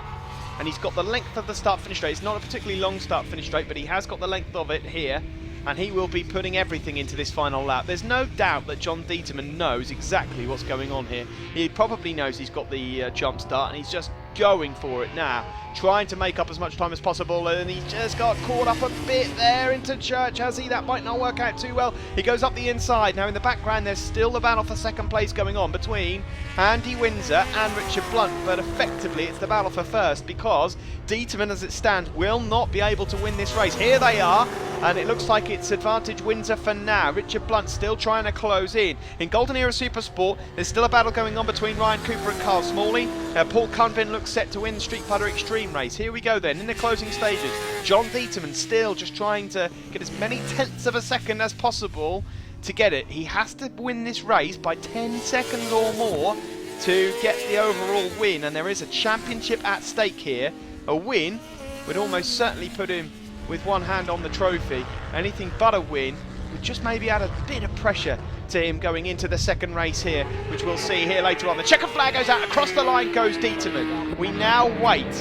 And he's got the length of the start-finish straight. It's not a particularly long start-finish straight, but he has got the length of it here. And he will be putting everything into this final lap. There's no doubt that John Dieterman knows exactly what's going on here. He probably knows he's got the jump start, and he's just going for it now, trying to make up as much time as possible, and he's just got caught up a bit there into Church, has he? That might not work out too well. He goes up the inside. Now in the background there's still the battle for second place going on between Andy Windsor and Richard Blunt, but effectively it's the battle for first, because Dieterman as it stands will not be able to win this race. Here they are, and it looks like it's advantage Windsor for now. Richard Blunt still trying to close in. In Golden Era Supersport, there's still a battle going on between Ryan Cooper and Carl Smalley. Paul Cunvin looks set to win the Street Fighter Extreme race. Here we go then, in the closing stages. John Dieterman still just trying to get as many tenths of a second as possible to get it. He has to win this race by 10 seconds or more to get the overall win, and there is a championship at stake here. A win would almost certainly put him with one hand on the trophy. Anything but a win would just maybe add a bit of pressure to him going into the second race here, which we'll see here later on. The checker flag goes out, across the line goes Dieterman. We now wait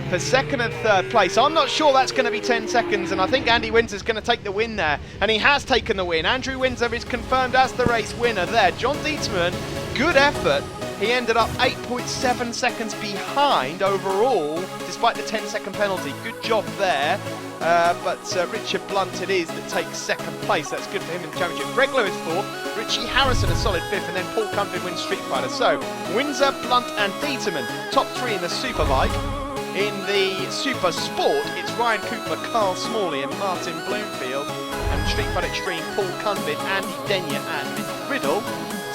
for second and third place. I'm not sure that's going to be 10 seconds, and I think Andy Windsor's going to take the win there, and he has taken the win. Andrew Windsor is confirmed as the race winner there. John Dieterman, good effort. He ended up 8.7 seconds behind overall, despite the 10-second penalty. Good job there. But Richard Blunt it is that takes second place. That's good for him in the championship. Greg Lewis fourth, Richie Harrison a solid fifth, and then Paul Cunvin wins Street Fighter. So Windsor, Blunt and Dieterman, top three in the Superbike. In the Super Sport, it's Ryan Cooper, Carl Smalley and Martin Bloomfield. And Street Fighter Extreme, Paul Cunvin, Andy Denyer and Mick Riddle.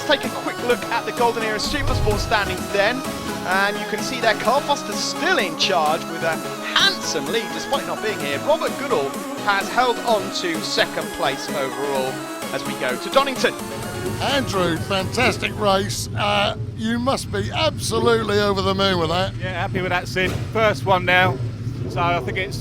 Take a quick look at the Golden Era Supersport standings then, and you can see there Carl Foster's still in charge with a handsome lead despite not being here. Robert Goodall has held on to second place overall as we go to Donington. Andrew, fantastic race. You must be absolutely over the moon with that. Yeah, happy with that, Sid. First one now, so I think it's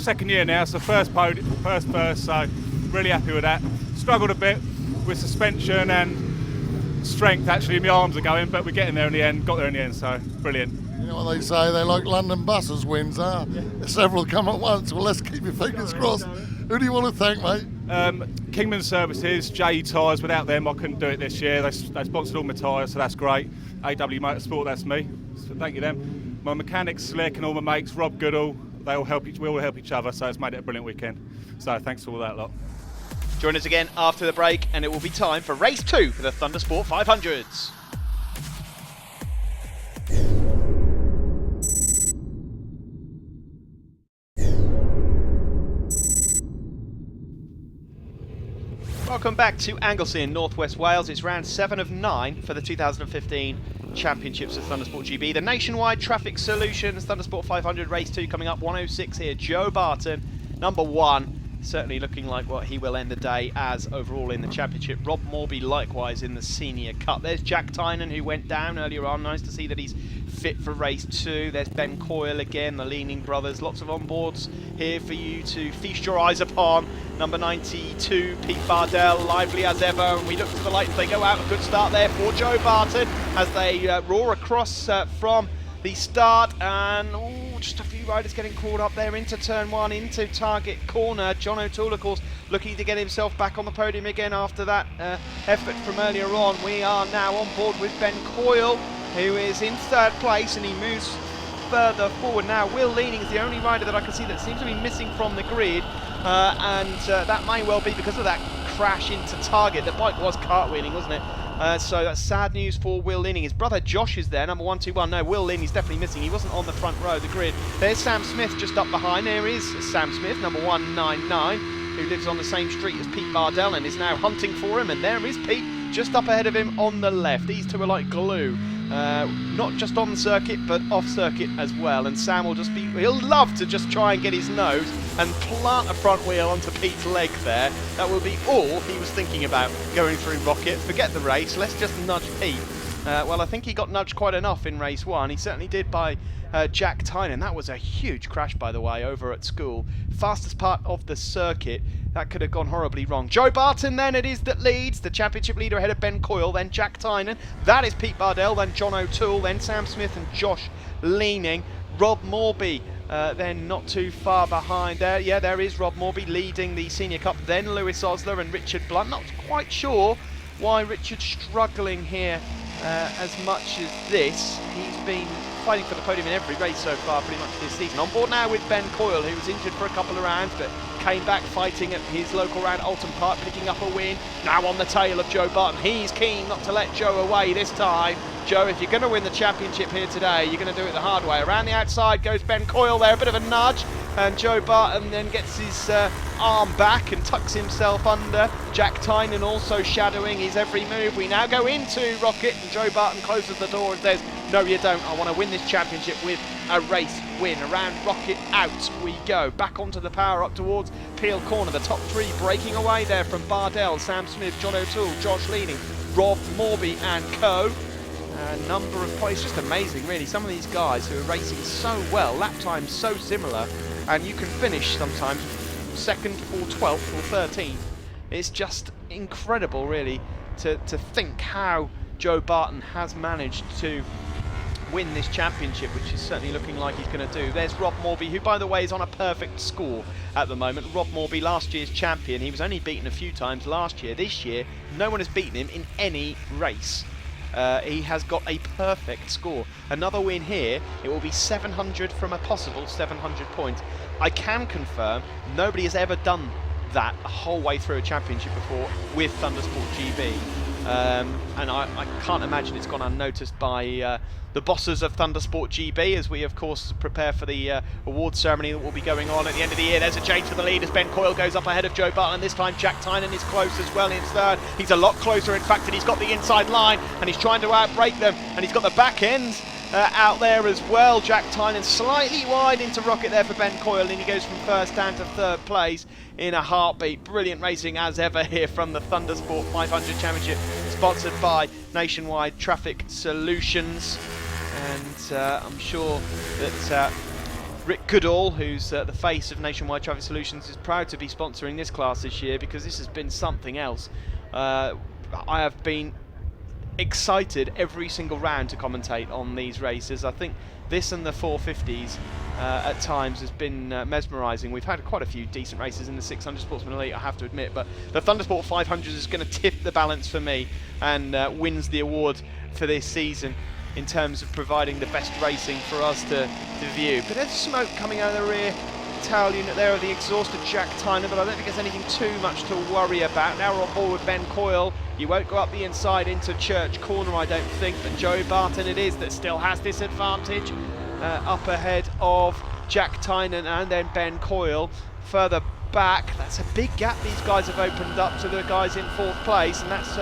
second year now, so first, so really happy with that. Struggled a bit with suspension and strength, actually my arms are going, but we're getting there in the end, got there in the end, so brilliant. You know what they say, they like London buses, Windsor. Several come at once. Well, let's keep your fingers crossed. Who do you want to thank, mate? Kingman Services, JE Tyres, without them I couldn't do it this year. They sponsored all my tyres, so that's great. AW Motorsport, that's me, so thank you them. My mechanics, Slick, and all my mates, Rob Goodall, we all help each other, so it's made it a brilliant weekend. So thanks for all that lot. Join us again after the break, and it will be time for race 2 for the Thundersport 500s. Welcome back to Anglesey in North West Wales. It's round 7 of 9 for the 2015 Championships of Thundersport GB. The Nationwide Traffic Solutions Thundersport 500 race 2 coming up 1:06 here. Joe Barton, number 1. Certainly looking like what he will end the day as overall in the championship. Rob Morby likewise in the Senior Cup. There's Jack Tynan who went down earlier on. Nice to see that he's fit for race 2. There's Ben Coyle again, the Leaning Brothers. Lots of onboards here for you to feast your eyes upon. Number 92, Pete Bardell, lively as ever. And we look to the lights. They go out. A good start there for Joe Barton as they roar across from the start, and just a few riders getting caught up there into turn 1, into target corner. John O'Toole, of course, looking to get himself back on the podium again after that effort from earlier on. We are now on board with Ben Coyle, who is in third place, and he moves further forward now. Will Leaning is the only rider that I can see that seems to be missing from the grid, and that may well be because of that crash into target. The bike was cartwheeling, wasn't it? So that's sad news for Will Leaning. His brother Josh is there, number 121. No, Will Leaning's definitely missing. He wasn't on the front row of the grid. There's Sam Smith just up behind. There is Sam Smith, number 199, who lives on the same street as Pete Bardell and is now hunting for him. And there is Pete just up ahead of him on the left. These two are like glue. Not just on circuit, but off circuit as well. And Sam will he'll love to just try and get his nose and plant a front wheel onto Pete's leg there. That will be all he was thinking about going through Rocket. Forget the race, let's just nudge Pete. Well, I think he got nudged quite enough in race 1. He certainly did by Jack Tynan. That was a huge crash, by the way, over at school. Fastest part of the circuit. That could have gone horribly wrong. Joe Barton then it is that leads. The championship leader ahead of Ben Coyle, then Jack Tynan. That is Pete Bardell, then John O'Toole, then Sam Smith and Josh Leaning. Rob Morby then not too far behind there. Yeah, there is Rob Morby leading the Senior Cup. Then Lewis Osler and Richard Blunt. Not quite sure why Richard's struggling here as much as this. He's been fighting for the podium in every race so far pretty much this season. On board now with Ben Coyle, who was injured for a couple of rounds but came back fighting at his local round Alton Park, picking up a win. Now on the tail of Joe Barton. He's keen not to let Joe away this time. Joe, if you're going to win the championship here today, you're going to do it the hard way. Around the outside goes Ben Coyle there, a bit of a nudge, and Joe Barton then gets his arm back and tucks himself under. Jack Tynan also shadowing his every move. We now go into Rocket, and Joe Barton closes the door and says, no you don't, I want to win this championship with a race win. Around Rocket out we go, back onto the power up towards Peel Corner. The top 3 breaking away there from Bardell, Sam Smith, John O'Toole, Josh Leaning, Rob Morby and co. A number of points, just amazing really. Some of these guys who are racing so well, lap times so similar, and you can finish sometimes 2nd or 12th or 13th. It's just incredible really to think how Joe Barton has managed to win this championship, which is certainly looking like he's going to do. There's Rob Morby, who by the way is on a perfect score at the moment. Rob Morby, last year's champion. He was only beaten a few times last year. This year no one has beaten him in any race. He has got a perfect score. Another win here, it will be 700 from a possible 700 points. I can confirm nobody has ever done that a whole way through a championship before with Thundersport GB. And I can't imagine it's gone unnoticed by the bosses of Thundersport GB, as we of course prepare for the awards ceremony that will be going on at the end of the year. There's a change for the lead as Ben Coyle goes up ahead of Joe Barton, and this time Jack Tynan is close as well in third. He's a lot closer in fact, and he's got the inside line and he's trying to outbrake them, and he's got the back end out there as well. Jack Tynan slightly wide into Rocket there for Ben Coyle, and he goes from first down to third place in a heartbeat. Brilliant racing as ever here from the Thundersport 500 Championship, sponsored by Nationwide Traffic Solutions. And I'm sure that Rick Goodall, who's the face of Nationwide Traffic Solutions, is proud to be sponsoring this class this year, because this has been something else. I have been excited every single round to commentate on these races. I think this and the 450s at times has been mesmerising. We've had quite a few decent races in the 600 Sportsman Elite, I have to admit, but the Thundersport 500 is going to tip the balance for me and wins the award for this season in terms of providing the best racing for us to view. But there's smoke coming out of the rear tail unit there of the exhaust of Jack Tynan, but I don't think there's anything too much to worry about. Now we're on board with Ben Coyle. You won't go up the inside into Church Corner, I don't think, but Joe Barton it is that still has this advantage up ahead of Jack Tynan and then Ben Coyle. Further back, that's a big gap these guys have opened up to the guys in 4th place, and that's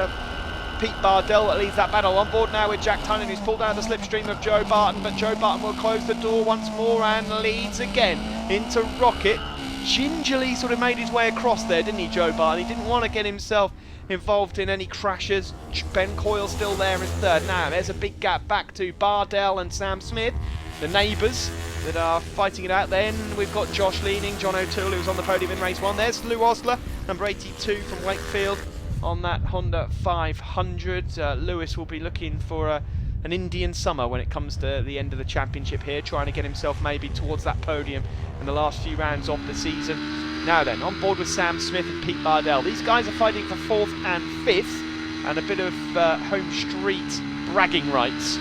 Pete Bardell that leads that battle. On board now with Jack Tynan, who's pulled out the slipstream of Joe Barton, but Joe Barton will close the door once more and leads again into Rocket. Gingerly sort of made his way across there, didn't he, Joe Barton? He didn't want to get himself involved in any crashes. Ben Coyle still there in third. Now there's a big gap back to Bardell and Sam Smith, the neighbours that are fighting it out. Then we've got Josh Leaning, John O'Toole, who's on the podium in race 1. There's Lou Osler, number 82 from Wakefield, on that Honda 500. Lewis will be looking for an Indian summer when it comes to the end of the championship here, trying to get himself maybe towards that podium in the last few rounds of the season. Now then, on board with Sam Smith and Pete Bardell. These guys are fighting for 4th and 5th, and a bit of home street bragging rights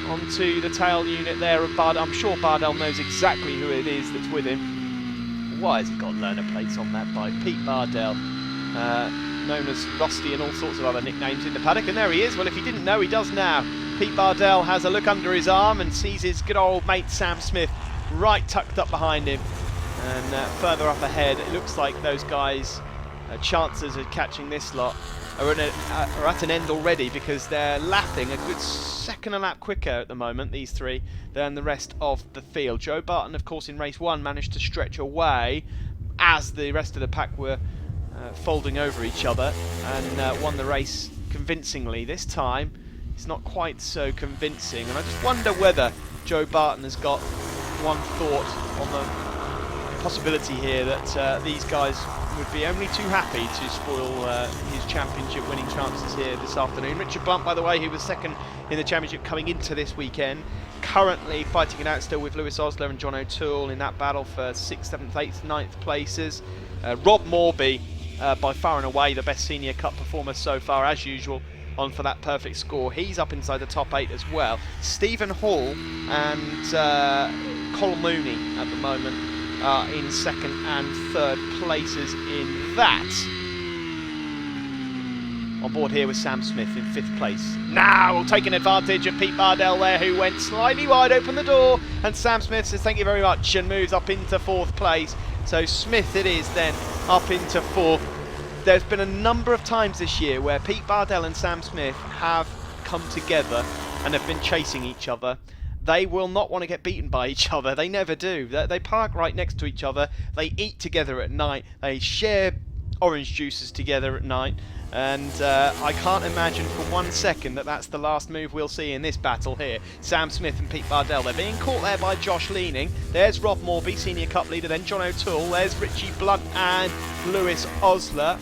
onto the tail unit there of Bardell. I'm sure Bardell knows exactly who it is that's with him. Why has he got learner plates on that bike? Pete Bardell, known as Rusty and all sorts of other nicknames in the paddock, and there he is. Well, if he didn't know, he does now. Pete Bardell has a look under his arm and sees his good old mate Sam Smith right tucked up behind him, and further up ahead it looks like those guys chances of catching this lot are at an end already, because they're lapping a good second a lap quicker at the moment, these three, than the rest of the field. Joe Barton, of course, in race 1 managed to stretch away as the rest of the pack were folding over each other, and won the race convincingly. This time it's not quite so convincing, and I just wonder whether Joe Barton has got one thought on the possibility here that these guys would be only too happy to spoil his championship winning chances here this afternoon. Richard Blunt, by the way, who was second in the championship coming into this weekend, currently fighting it out still with Lewis Osler and John O'Toole in that battle for 6th, 7th, 8th, 9th places. Rob Morby, by far and away the best senior cup performer so far, as usual, on for that perfect score. He's up inside the top 8 as well. Stephen Hall and Col Mooney at the moment are in 2nd and 3rd places in that. On board here with Sam Smith in 5th place. Now taking advantage of Pete Bardell there, who went slightly wide, opened the door, and Sam Smith says thank you very much and moves up into 4th place. So Smith it is then up into 4th. There's been a number of times this year where Pete Bardell and Sam Smith have come together and have been chasing each other. They will not want to get beaten by each other. They never do. They park right next to each other. They eat together at night. They share orange juices together at night. And I can't imagine for 1 second that that's the last move we'll see in this battle here. Sam Smith and Pete Bardell. They're being caught there by Josh Leaning. There's Rob Morby, Senior Cup leader. Then John O'Toole. There's Richie Blunt and Lewis Osler.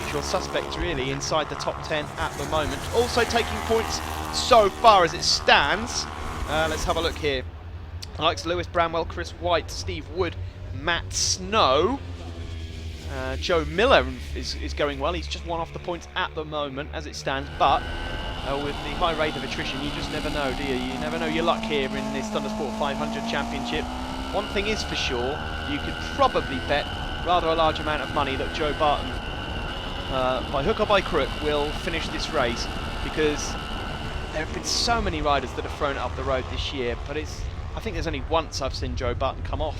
Usual suspects really inside the top 10 at the moment. Also taking points so far as it stands. Let's have a look here. Alex Lewis, Bramwell, Chris White, Steve Wood, Matt Snow. Joe Miller is going well. He's just 1 off the points at the moment as it stands, but with the high rate of attrition, you just never know, do you? You never know your luck here in this Thundersport 500 Championship. One thing is for sure, you could probably bet rather a large amount of money that Joe Barton, by hook or by crook, will finish this race, because there have been so many riders that have thrown it up the road this year, but I think there's only once I've seen Joe Barton come off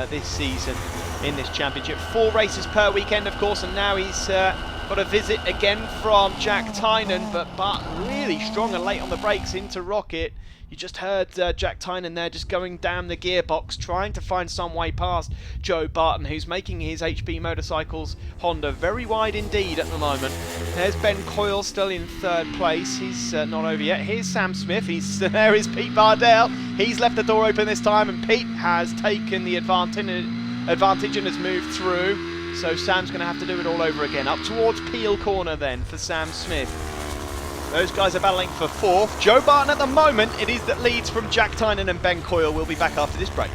this season in this championship. 4 races per weekend, of course, and now he's got a visit again from Jack Tynan, but Barton really strong and late on the brakes into Rocket. You just heard Jack Tynan there just going down the gearbox, trying to find some way past Joe Barton, who's making his HB Motorcycles Honda very wide indeed at the moment. There's Ben Coyle still in 3rd place. He's not over yet. Here's Sam Smith. There is Pete Bardell. He's left the door open this time, and Pete has taken the advantage and has moved through. So Sam's going to have to do it all over again. Up towards Peel Corner then for Sam Smith. Those guys are battling for 4th. Joe Barton at the moment, it is that leads from Jack Tynan and Ben Coyle. We'll be back after this break.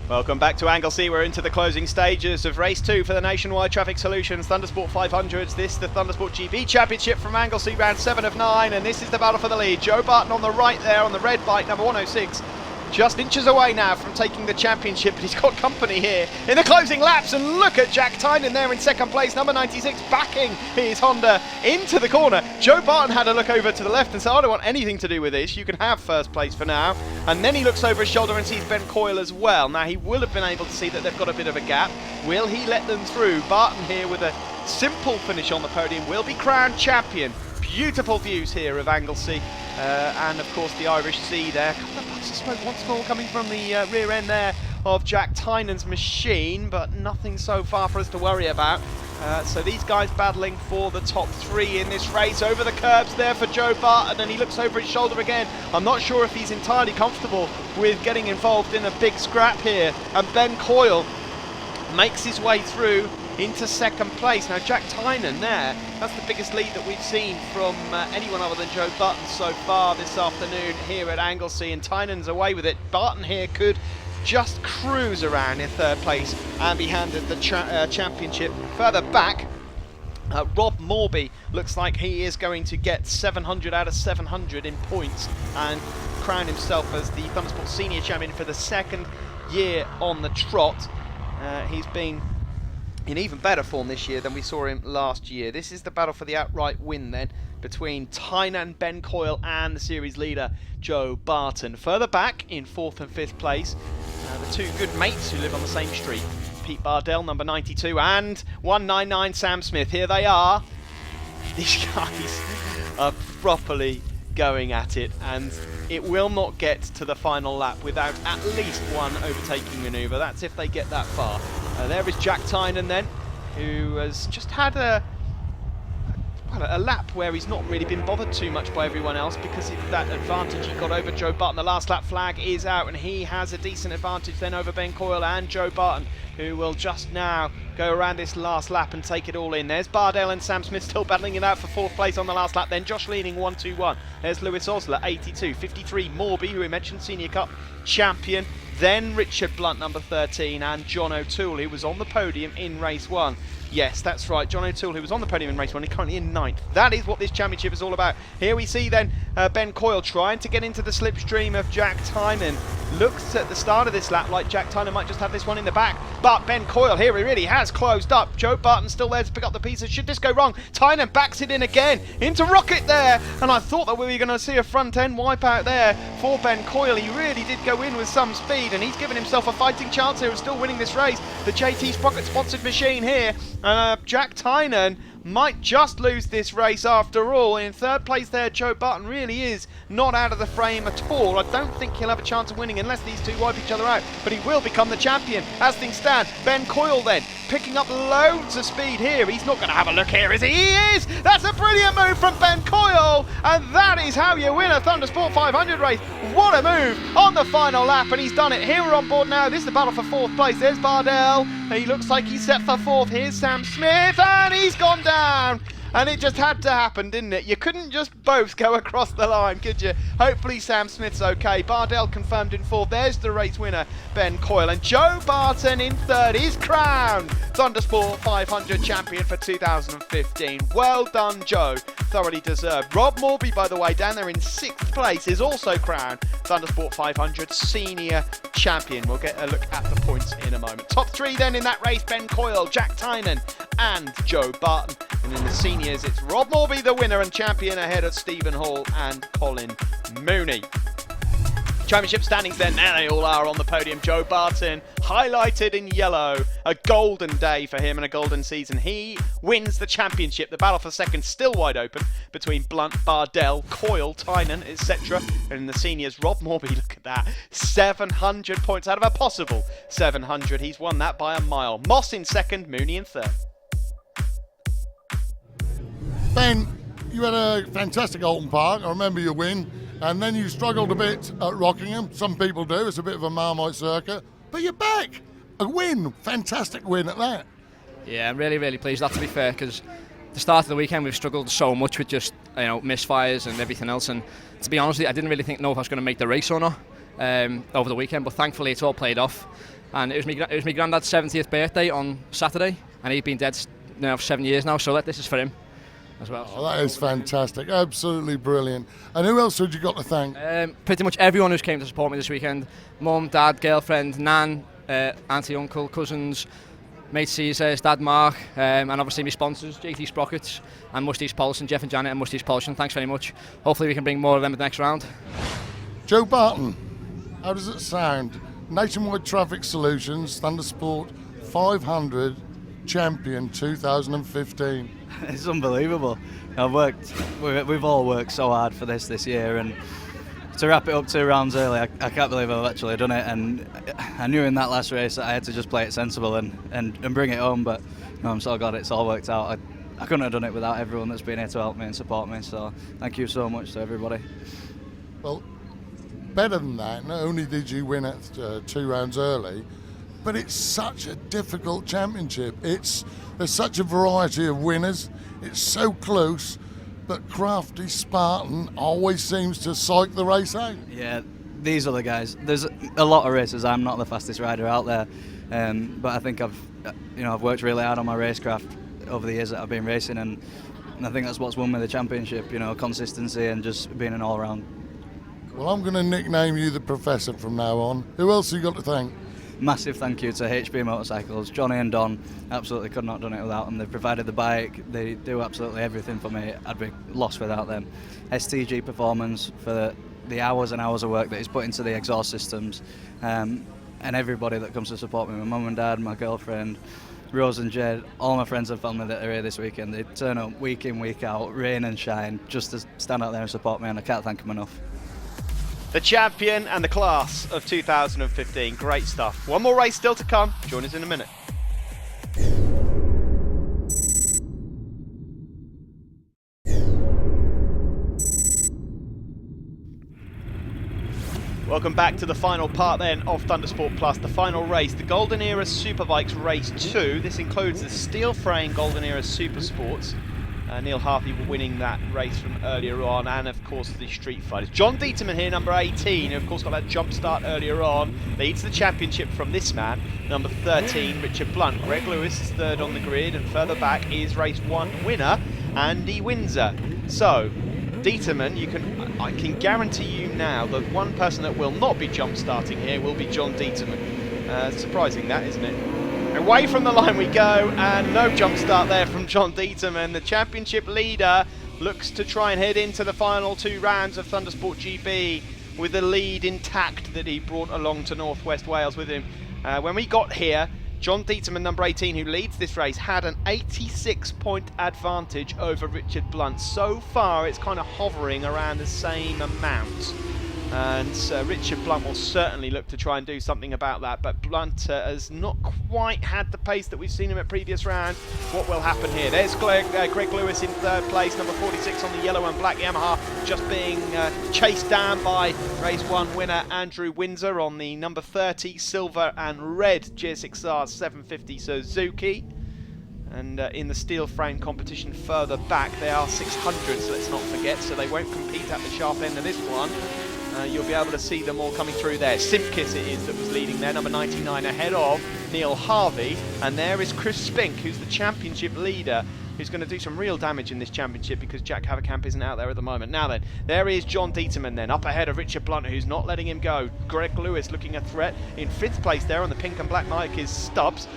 Welcome back to Anglesey. We're into the closing stages of race 2 for the Nationwide Traffic Solutions Thundersport 500s. This is the Thundersport GB Championship from Anglesey, round 7 of 9, and this is the battle for the lead. Joe Barton on the right there on the red bike, number 106. Just inches away now from taking the championship, but he's got company here in the closing laps, and look at Jack Tynan there in 2nd place, number 96, backing his Honda into the corner. Joe Barton had a look over to the left and said, I don't want anything to do with this, you can have 1st place for now. And then he looks over his shoulder and sees Ben Coyle as well. Now he will have been able to see that they've got a bit of a gap. Will he let them through? Barton here with a simple finish on the podium will be crowned champion. Beautiful views here of Anglesey, and of course the Irish Sea there. A couple of puffs of smoke once more coming from the rear end there of Jack Tynan's machine, but nothing so far for us to worry about. So these guys battling for the top 3 in this race. Over the curbs there for Joe Barton, and he looks over his shoulder again. I'm not sure if he's entirely comfortable with getting involved in a big scrap here, and Ben Coyle makes his way through into 2nd place. Now Jack Tynan there, that's the biggest lead that we've seen from anyone other than Joe Barton so far this afternoon here at Anglesey, and Tynan's away with it. Barton here could just cruise around in 3rd place and be handed the championship. Further back, Rob Morby looks like he is going to get 700 out of 700 in points and crown himself as the Thundersport Senior Champion for the 2nd year on the trot. He's been in even better form this year than we saw him last year. This is the battle for the outright win then. between Tynan, Ben Coyle and the series leader Joe Barton. Further back in 4th and 5th place, the two good mates who live on the same street, Pete Bardell, number 92, and 199 Sam Smith. Here they are. These guys are properly going at it, and it will not get to the final lap without at least one overtaking manoeuvre. That's if they get that far. There is Jack Tynan then, who has just had a lap where he's not really been bothered too much by everyone else because of that advantage he got over Joe Barton. The last lap flag is out, and he has a decent advantage then over Ben Coyle and Joe Barton, who will just now go around this last lap and take it all in. There's Bardell and Sam Smith still battling it out for 4th place on the last lap. Then Josh Leaning 1-2-1. There's Lewis Osler 82, 53 Morby, who we mentioned, Senior Cup champion. Then Richard Blunt, number 13, and John O'Toole, who was on the podium in race 1. Yes, that's right, John O'Toole, who was on the podium in race 1, is currently in 9th. That is what this championship is all about. Here we see then Ben Coyle trying to get into the slipstream of Jack Tynan. Looks at the start of this lap like Jack Tynan might just have this one in the back, but Ben Coyle here, he really has closed up. Joe Barton still there to pick up the pieces. Should this go wrong, Tynan backs it in again into Rocket there, and I thought that we were going to see a front end wipeout there for Ben Coyle. He really did go in with some speed, and he's given himself a fighting chance here of still winning this race. The JT Sprocket sponsored machine here. Jack Tynan might just lose this race after all. In 3rd place there, Joe Barton really is not out of the frame at all. I don't think he'll have a chance of winning unless these two wipe each other out, but he will become the champion as things stand. Ben Coyle then picking up loads of speed here. He's not going to have a look here, is he? He is! That's a brilliant move from Ben Coyle, and that is how you win a Thundersport 500 race. What a move on the final lap, and he's done it. Here we're on board now. This is the battle for 4th place. There's Bardell. He looks like he's set for 4th. Here's Sam Smith, and he's gone down. And it just had to happen, didn't it? You couldn't just both go across the line, could you? Hopefully Sam Smith's okay. Bardell confirmed in 4th. There's the race winner, Ben Coyle. And Joe Barton in 3rd is crowned Thundersport 500 champion for 2015. Well done, Joe. Thoroughly deserved. Rob Morby, by the way, down there in 6th place, is also crowned Thundersport 500 senior champion. We'll get a look at the points in a moment. Top 3 then in that race, Ben Coyle, Jack Tynan and Joe Barton. And in the seniors, it's Rob Morby, the winner and champion, ahead of Stephen Hall and Colin Mooney. Championship standings then, now they all are on the podium. Joe Barton, highlighted in yellow. A golden day for him and a golden season. He wins the championship. The battle for 2nd still wide open between Blunt, Bardell, Coyle, Tynan, etc. And in the seniors, Rob Morby, look at that. 700 points out of a possible 700. He's won that by a mile. Moss in 2nd, Mooney in 3rd. Ben, you had a fantastic Alton Park. I remember your win. And then you struggled a bit at Rockingham. Some people do. It's a bit of a Marmite circuit. But you're back. A win. Fantastic win at that. Yeah, I'm really, really pleased with that, to be fair, because the start of the weekend we've struggled so much with just misfires and everything else. And to be honest with you, I didn't really know if I was going to make the race or not over the weekend. But thankfully it's all played off. And it was my granddad's 70th birthday on Saturday. And he's been dead now for 7 years now. So this is for him as well. Oh, that is fantastic. Absolutely brilliant. And who else had you got to thank? Pretty much everyone who's came to support me this weekend. Mum, dad, girlfriend, nan, auntie, uncle, cousins, mate Caesar's, dad Mark, and obviously my sponsors, JT Sprockets and Musty's Polishing, Jeff and Janet and Musty's Polishing. Thanks very much. Hopefully we can bring more of them at the next round. Joe Barton, how does it sound? Nationwide Traffic Solutions, Thundersport 500 champion 2015. It's unbelievable. We've all worked so hard for this year, and to wrap it up 2 rounds early, I can't believe I've actually done it. And I knew in that last race that I had to just play it sensible and bring it home, but I'm so glad it's all worked out. I couldn't have done it without everyone that's been here to help me and support me, so thank you so much to everybody. Well, better than that, not only did you win it 2 rounds early, but it's such a difficult championship. There's such a variety of winners. It's so close, but crafty Spartan always seems to psych the race out. Yeah, these are the guys. There's a lot of races. I'm not the fastest rider out there, but I think I've worked really hard on my racecraft over the years that I've been racing, and I think that's what's won me the championship. Consistency and just being an all-round. Well, I'm going to nickname you the Professor from now on. Who else have you got to thank? massive thank you to HB Motorcycles. Johnny and Don, absolutely could not have done it without them. They've provided the bike, they do absolutely everything for me. I'd be lost without them. STG Performance for the hours and hours of work that he's put into the exhaust systems, and everybody that comes to support me, my mum and dad, my girlfriend, Rose and Jed, all my friends and family that are here this weekend. They turn up week in, week out, rain and shine, just to stand out there and support me, and I can't thank them enough. The champion and the class of 2015. Great stuff. One more race still to come. Join us in a minute. Welcome back to the final part then of Thundersport Plus, the final race, the Golden Era Superbikes Race 2. This includes the steel frame Golden Era Supersports. Neil Harvey winning that race from earlier on, and of course the Street Fighters. John Dieterman here, number 18, who of course got that jump start earlier on, leads the championship from this man, number 13, Richard Blunt. Greg Lewis is third on the grid, and further back is race 1 winner, Andy Windsor. So, Dieterman, I can guarantee you now that one person that will not be jump starting here will be John Dieterman. Surprising that, isn't it? Away from the line we go, and no jump start there from John Dieterman. The championship leader looks to try and head into the final 2 rounds of Thundersport GB with the lead intact that he brought along to North West Wales with him. When we got here, John Dieterman, number 18, who leads this race, had an 86-point advantage over Richard Blunt. So far, it's kind of hovering around the same amount. And Richard Blunt will certainly look to try and do something about that, but Blunt has not quite had the pace that we've seen him at previous rounds. What will happen here? There's Greg Lewis in third place, number 46 on the yellow and black Yamaha, just being chased down by race 1 winner Andrew Windsor on the number 30 silver and red GSXR 750 Suzuki. And in the steel frame competition further back, they are 600s, let's not forget, so they won't compete at the sharp end of this one. You'll be able to see them all coming through there. Simkiss it is that was leading there, number 99, ahead of Neil Harvey. And there is Chris Spink, who's the championship leader, who's going to do some real damage in this championship because Jack Haverkamp isn't out there at the moment. Now then, there is John Dieterman then, up ahead of Richard Blunt, who's not letting him go. Greg Lewis looking a threat. In 5th place there on the pink and black mic is Stubbs.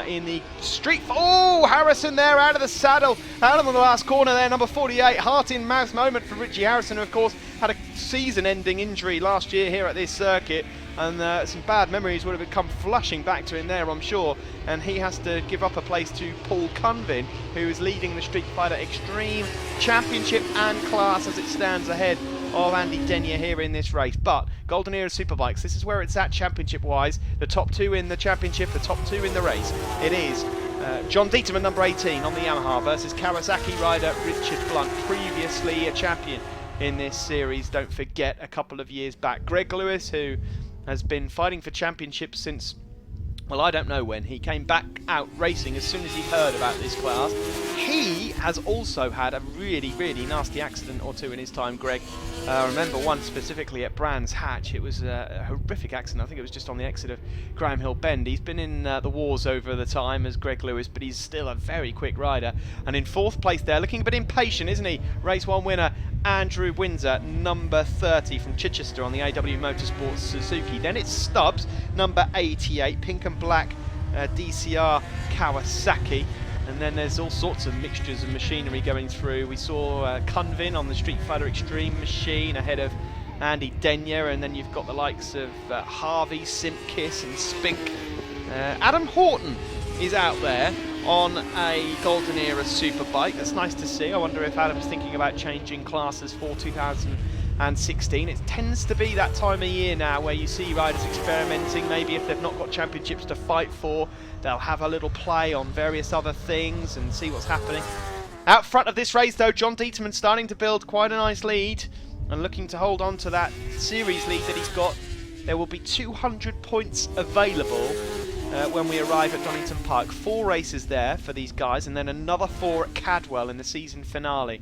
In the street... Oh, Harrison there out of the saddle. Out of the last corner there, number 48. Heart in mouth moment for Richie Harrison, who of course had a season-ending injury last year here at this circuit. And some bad memories would have come flushing back to him there, I'm sure. And he has to give up a place to Paul Cunvin, who is leading the Street Fighter Extreme Championship and class as it stands ahead of Andy Denyer here in this race. But Golden Era Superbikes, this is where it's at championship-wise. The top 2 in the championship, the top 2 in the race. It is John Dieterman, number 18, on the Yamaha versus Kawasaki rider Richard Blunt, previously a champion in this series, don't forget, a couple of years back. Greg Lewis, who has been fighting for championships since, well, I don't know when. He came back out racing as soon as he heard about this class. He has also had a really, really nasty accident or two in his time, Greg. I remember one specifically at Brands Hatch. It was a horrific accident. I think it was just on the exit of Graham Hill Bend. He's been in the wars over the time as Greg Lewis, but he's still a very quick rider. And in 4th place there, looking a bit impatient, isn't he? Race 1 winner Andrew Windsor, number 30 from Chichester on the AW Motorsports Suzuki. Then it's Stubbs, number 88, pink and black DCR Kawasaki. And then there's all sorts of mixtures of machinery going through. We saw Cunvin on the Street Fighter Extreme machine ahead of Andy Denyer, and then you've got the likes of Harvey, Simkiss and Spink. Adam Horton is out there on a Golden Era Superbike. That's nice to see. I wonder if Adam's thinking about changing classes for 2016. It tends to be that time of year now where you see riders experimenting. Maybe if they've not got championships to fight for, they'll have a little play on various other things and see what's happening. Out front of this race though, John Dieterman starting to build quite a nice lead and looking to hold on to that series lead that he's got. There will be 200 points available when we arrive at Donington Park. 4 races there for these guys, and then another 4 at Cadwell in the season finale.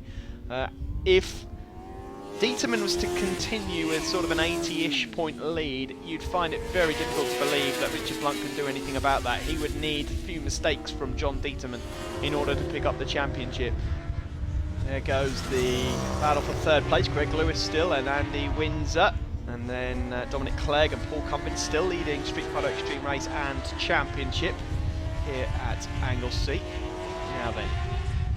If Dieterman was to continue with sort of an 80-ish point lead, you'd find it very difficult to believe that Richard Blunt can do anything about that. He would need a few mistakes from John Dieterman in order to pick up the championship. There goes the battle for 3rd place. Greg Lewis still and Andy Windsor. And then Dominic Clegg and Paul Cumbin still leading Street Fighter Extreme Race and Championship here at Anglesey. Now then,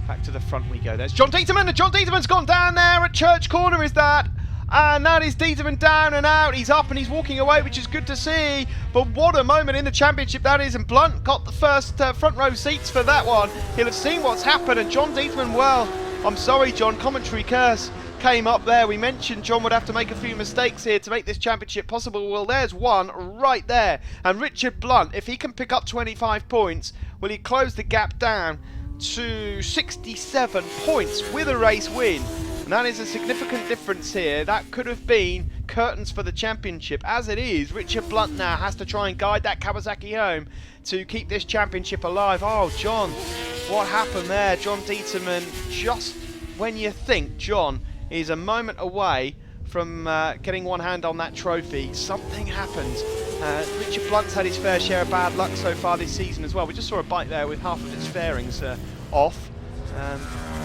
back to the front we go. There's John Dieterman, and John Dieterman's gone down there at Church Corner, is that? And that is Dieterman down and out. He's up and he's walking away, which is good to see. But what a moment in the championship that is. And Blunt got the first front row seats for that one. He'll have seen what's happened. And John Dieterman, well, I'm sorry, John, commentary curse came up there. We mentioned John would have to make a few mistakes here to make this championship possible. Well, there's one right there. And Richard Blunt, if he can pick up 25 points, will he close the gap down to 67 points with a race win? And that is a significant difference here. That could have been curtains for the championship. As it is, Richard Blunt now has to try and guide that Kawasaki home to keep this championship alive. Oh, John, what happened there? John Dieterman, just when you think John is a moment away from getting one hand on that trophy, something happens. Richard Blunt's had his fair share of bad luck so far this season as well. We just saw a bike there with half of its fairings off.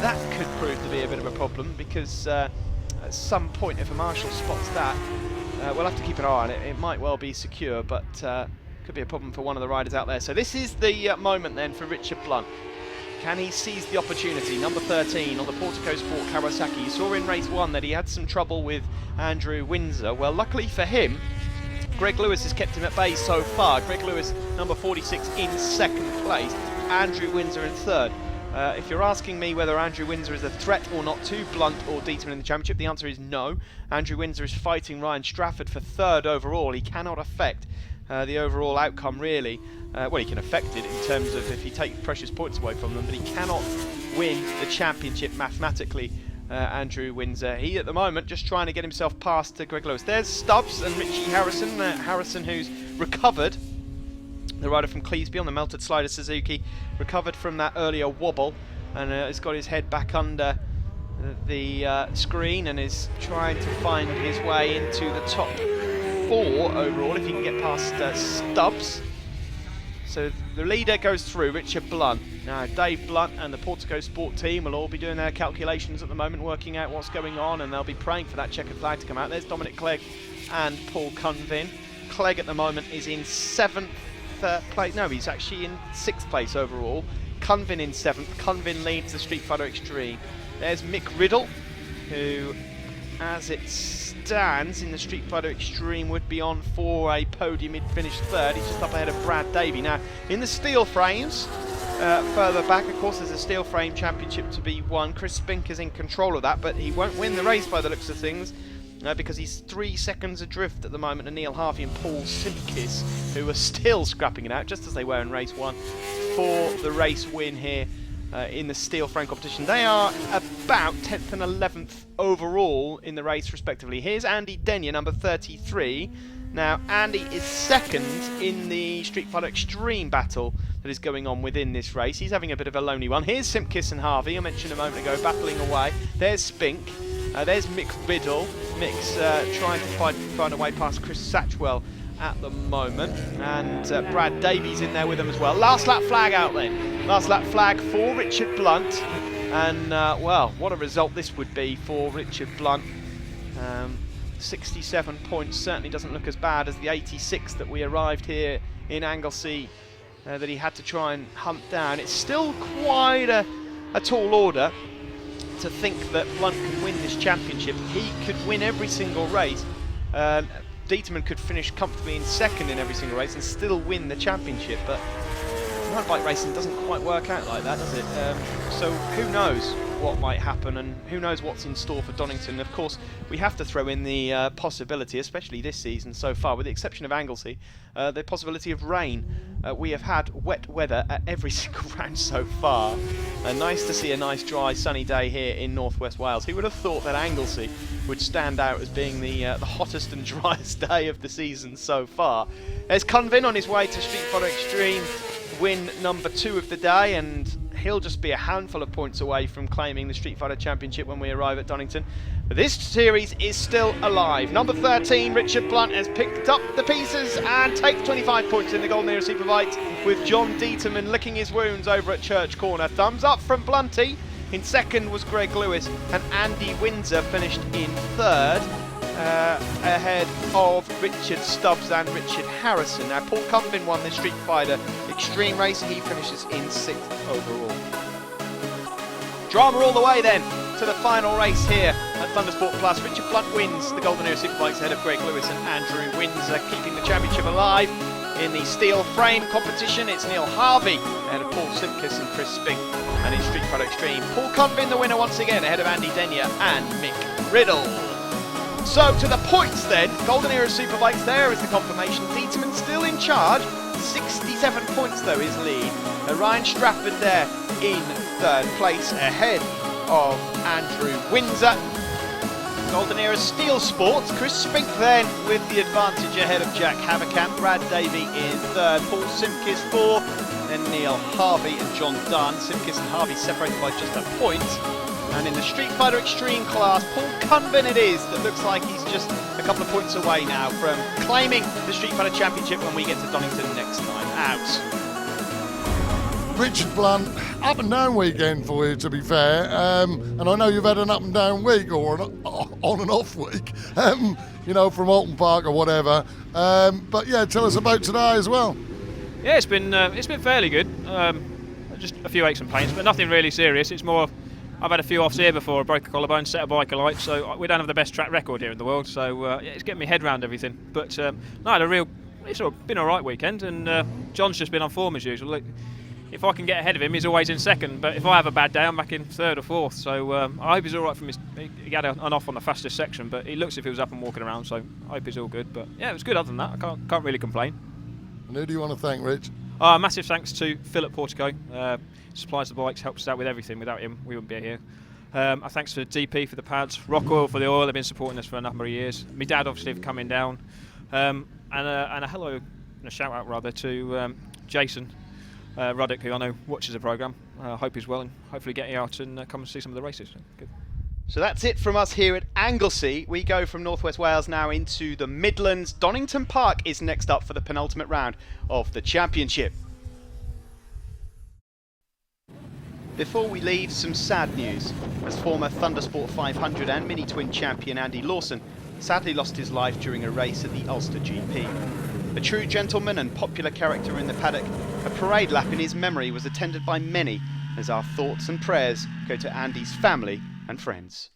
That could prove to be a bit of a problem, because at some point, if a marshal spots that, we'll have to keep an eye on it. It might well be secure, but could be a problem for one of the riders out there. So this is the moment then for Richard Blunt. Can he seize the opportunity? Number 13 on the Portico Sport Kawasaki. You saw in race 1 that he had some trouble with Andrew Windsor. Well, luckily for him, Greg Lewis has kept him at bay so far. Greg Lewis, number 46, in 2nd place. Andrew Windsor in 3rd. If you're asking me whether Andrew Windsor is a threat or not to Blunt or Dieterman in the championship, the answer is no. Andrew Windsor is fighting Ryan Strafford for 3rd overall. He cannot affect the overall outcome, really. Well, he can affect it in terms of if he takes precious points away from them, but he cannot win the championship mathematically, Andrew Windsor. He, at the moment, just trying to get himself past Greg Lewis. There's Stubbs and Richie Harrison. Harrison, who's recovered, the rider from Cleesby on the melted slider Suzuki, recovered from that earlier wobble and has got his head back under the screen and is trying to find his way into the top 4 overall if he can get past Stubbs. So the leader goes through, Richard Blunt. Now Dave Blunt and the Portico Sport team will all be doing their calculations at the moment, working out what's going on, and they'll be praying for that checkered flag to come out. There's Dominic Clegg and Paul Cunvin. Clegg at the moment is in 7th place. No, he's actually in 6th place overall. Cunvin in 7th. Cunvin leads the Street Fighter Extreme. There's Mick Riddle, who, as it stands in the Street Fighter Extreme, would be on for a podium. He'd finished 3rd. He's just up ahead of Brad Davey. Now, in the steel frames, further back, of course, there's a steel frame championship to be won. Chris Spink is in control of that, but he won't win the race by the looks of things. Because he's 3 seconds adrift at the moment of Neil Harvey and Paul Simkis, who are still scrapping it out, just as they were in race 1, for the race win here in the steel frame competition. They are about 10th and 11th overall in the race, respectively. Here's Andy Denyer, number 33. Now, Andy is 2nd in the Street Fighter Extreme battle that is going on within this race. He's having a bit of a lonely one. Here's Simkis and Harvey, I mentioned a moment ago, battling away. There's Spink. There's Mick Riddle. Mick's trying to find a way past Chris Satchwell at the moment. And Brad Davies in there with him as well. Last lap flag out then. Last lap flag for Richard Blunt. And, well, what a result this would be for Richard Blunt. 67 points certainly doesn't look as bad as the 86 that we arrived here in Anglesey that he had to try and hunt down. It's still quite a tall order to think that Blunt can win this championship. He could win every single race. Dieterman could finish comfortably in 2nd in every single race and still win the championship, but motorbike racing doesn't quite work out like that, does it? So who knows what might happen, and who knows what's in store for Donington. Of course, we have to throw in the possibility, especially this season so far, with the exception of Anglesey, the possibility of rain. We have had wet weather at every single round so far. Nice to see a nice dry sunny day here in northwest Wales. Who would have thought that Anglesey would stand out as being the hottest and driest day of the season so far? There's Cunvin on his way to Street Fighter Extreme, win number 2 of the day, and he'll just be a handful of points away from claiming the Street Fighter Championship when we arrive at Donington. But this series is still alive. Number 13, Richard Blunt, has picked up the pieces and takes 25 points in the Golden Era Superbike, with John Dieterman licking his wounds over at Church Corner. Thumbs up from Blunty. In 2nd was Greg Lewis, and Andy Windsor finished in 3rd. ahead of Richard Stubbs and Richard Harrison. Now, Paul Cumbin won the Street Fighter Extreme race. He finishes in 6th overall. Drama all the way then to the final race here at Thundersport Plus. Richard Blunt wins the Golden Era Superbikes ahead of Greg Lewis and Andrew Windsor, keeping the championship alive. In the steel frame competition, it's Neil Harvey ahead of Paul Simkis and Chris Spink. And in Street Fighter Extreme, Paul Cumbin the winner once again ahead of Andy Denyer and Mick Riddle. So to the points then, Golden Era Superbikes, there is the confirmation. Dieterman still in charge, 67 points though his lead. Ryan Strafford there in 3rd place ahead of Andrew Windsor. Golden Era Steel Sports, Chris Spink then with the advantage ahead of Jack Haverkamp. Brad Davey in 3rd, Paul Simkis 4th, then Neil Harvey and John Dunn. Simkis and Harvey separated by just a point. And in the Street Fighter Extreme class, Paul Cumbin it is that looks like he's just a couple of points away now from claiming the Street Fighter Championship when we get to Donington next time out. Richard Blunt, up and down weekend for you, to be fair. And I know you've had an up and down week or an on and off week, you know, from Alton Park or whatever. But yeah, tell us about today as well. Yeah, it's been fairly good. Just a few aches and pains, but nothing really serious. It's more, I've had a few offs here before. I broke a collarbone, set a bike alight, so we don't have the best track record here in the world. So yeah, it's getting my head around everything. But no, I had it's been a right weekend, and John's just been on form as usual. Look, if I can get ahead of him, he's always in 2nd. But if I have a bad day, I'm back in 3rd or 4th. So I hope he's all right from he had an off on the fastest section, but he looks as if he was up and walking around. So I hope he's all good. But yeah, it was good other than that. I can't really complain. And who do you want to thank, Rich? Massive thanks to Philip Portico. Supplies the bikes, helps us out with everything. Without him, we wouldn't be here. Thanks to DP for the pads, Rock Oil for the oil. They've been supporting us for a number of years. My dad, obviously, for coming down. And a hello, and a shout out rather, to Jason Ruddock, who I know watches the programme. Hope he's well and hopefully get you out and come and see some of the races. Good. So that's it from us here at Anglesey. We go from North West Wales now into the Midlands. Donington Park is next up for the penultimate round of the championship. Before we leave, some sad news, as former Thundersport 500 and Mini Twin champion Andy Lawson sadly lost his life during a race at the Ulster GP. A true gentleman and popular character in the paddock, a parade lap in his memory was attended by many, as our thoughts and prayers go to Andy's family and friends.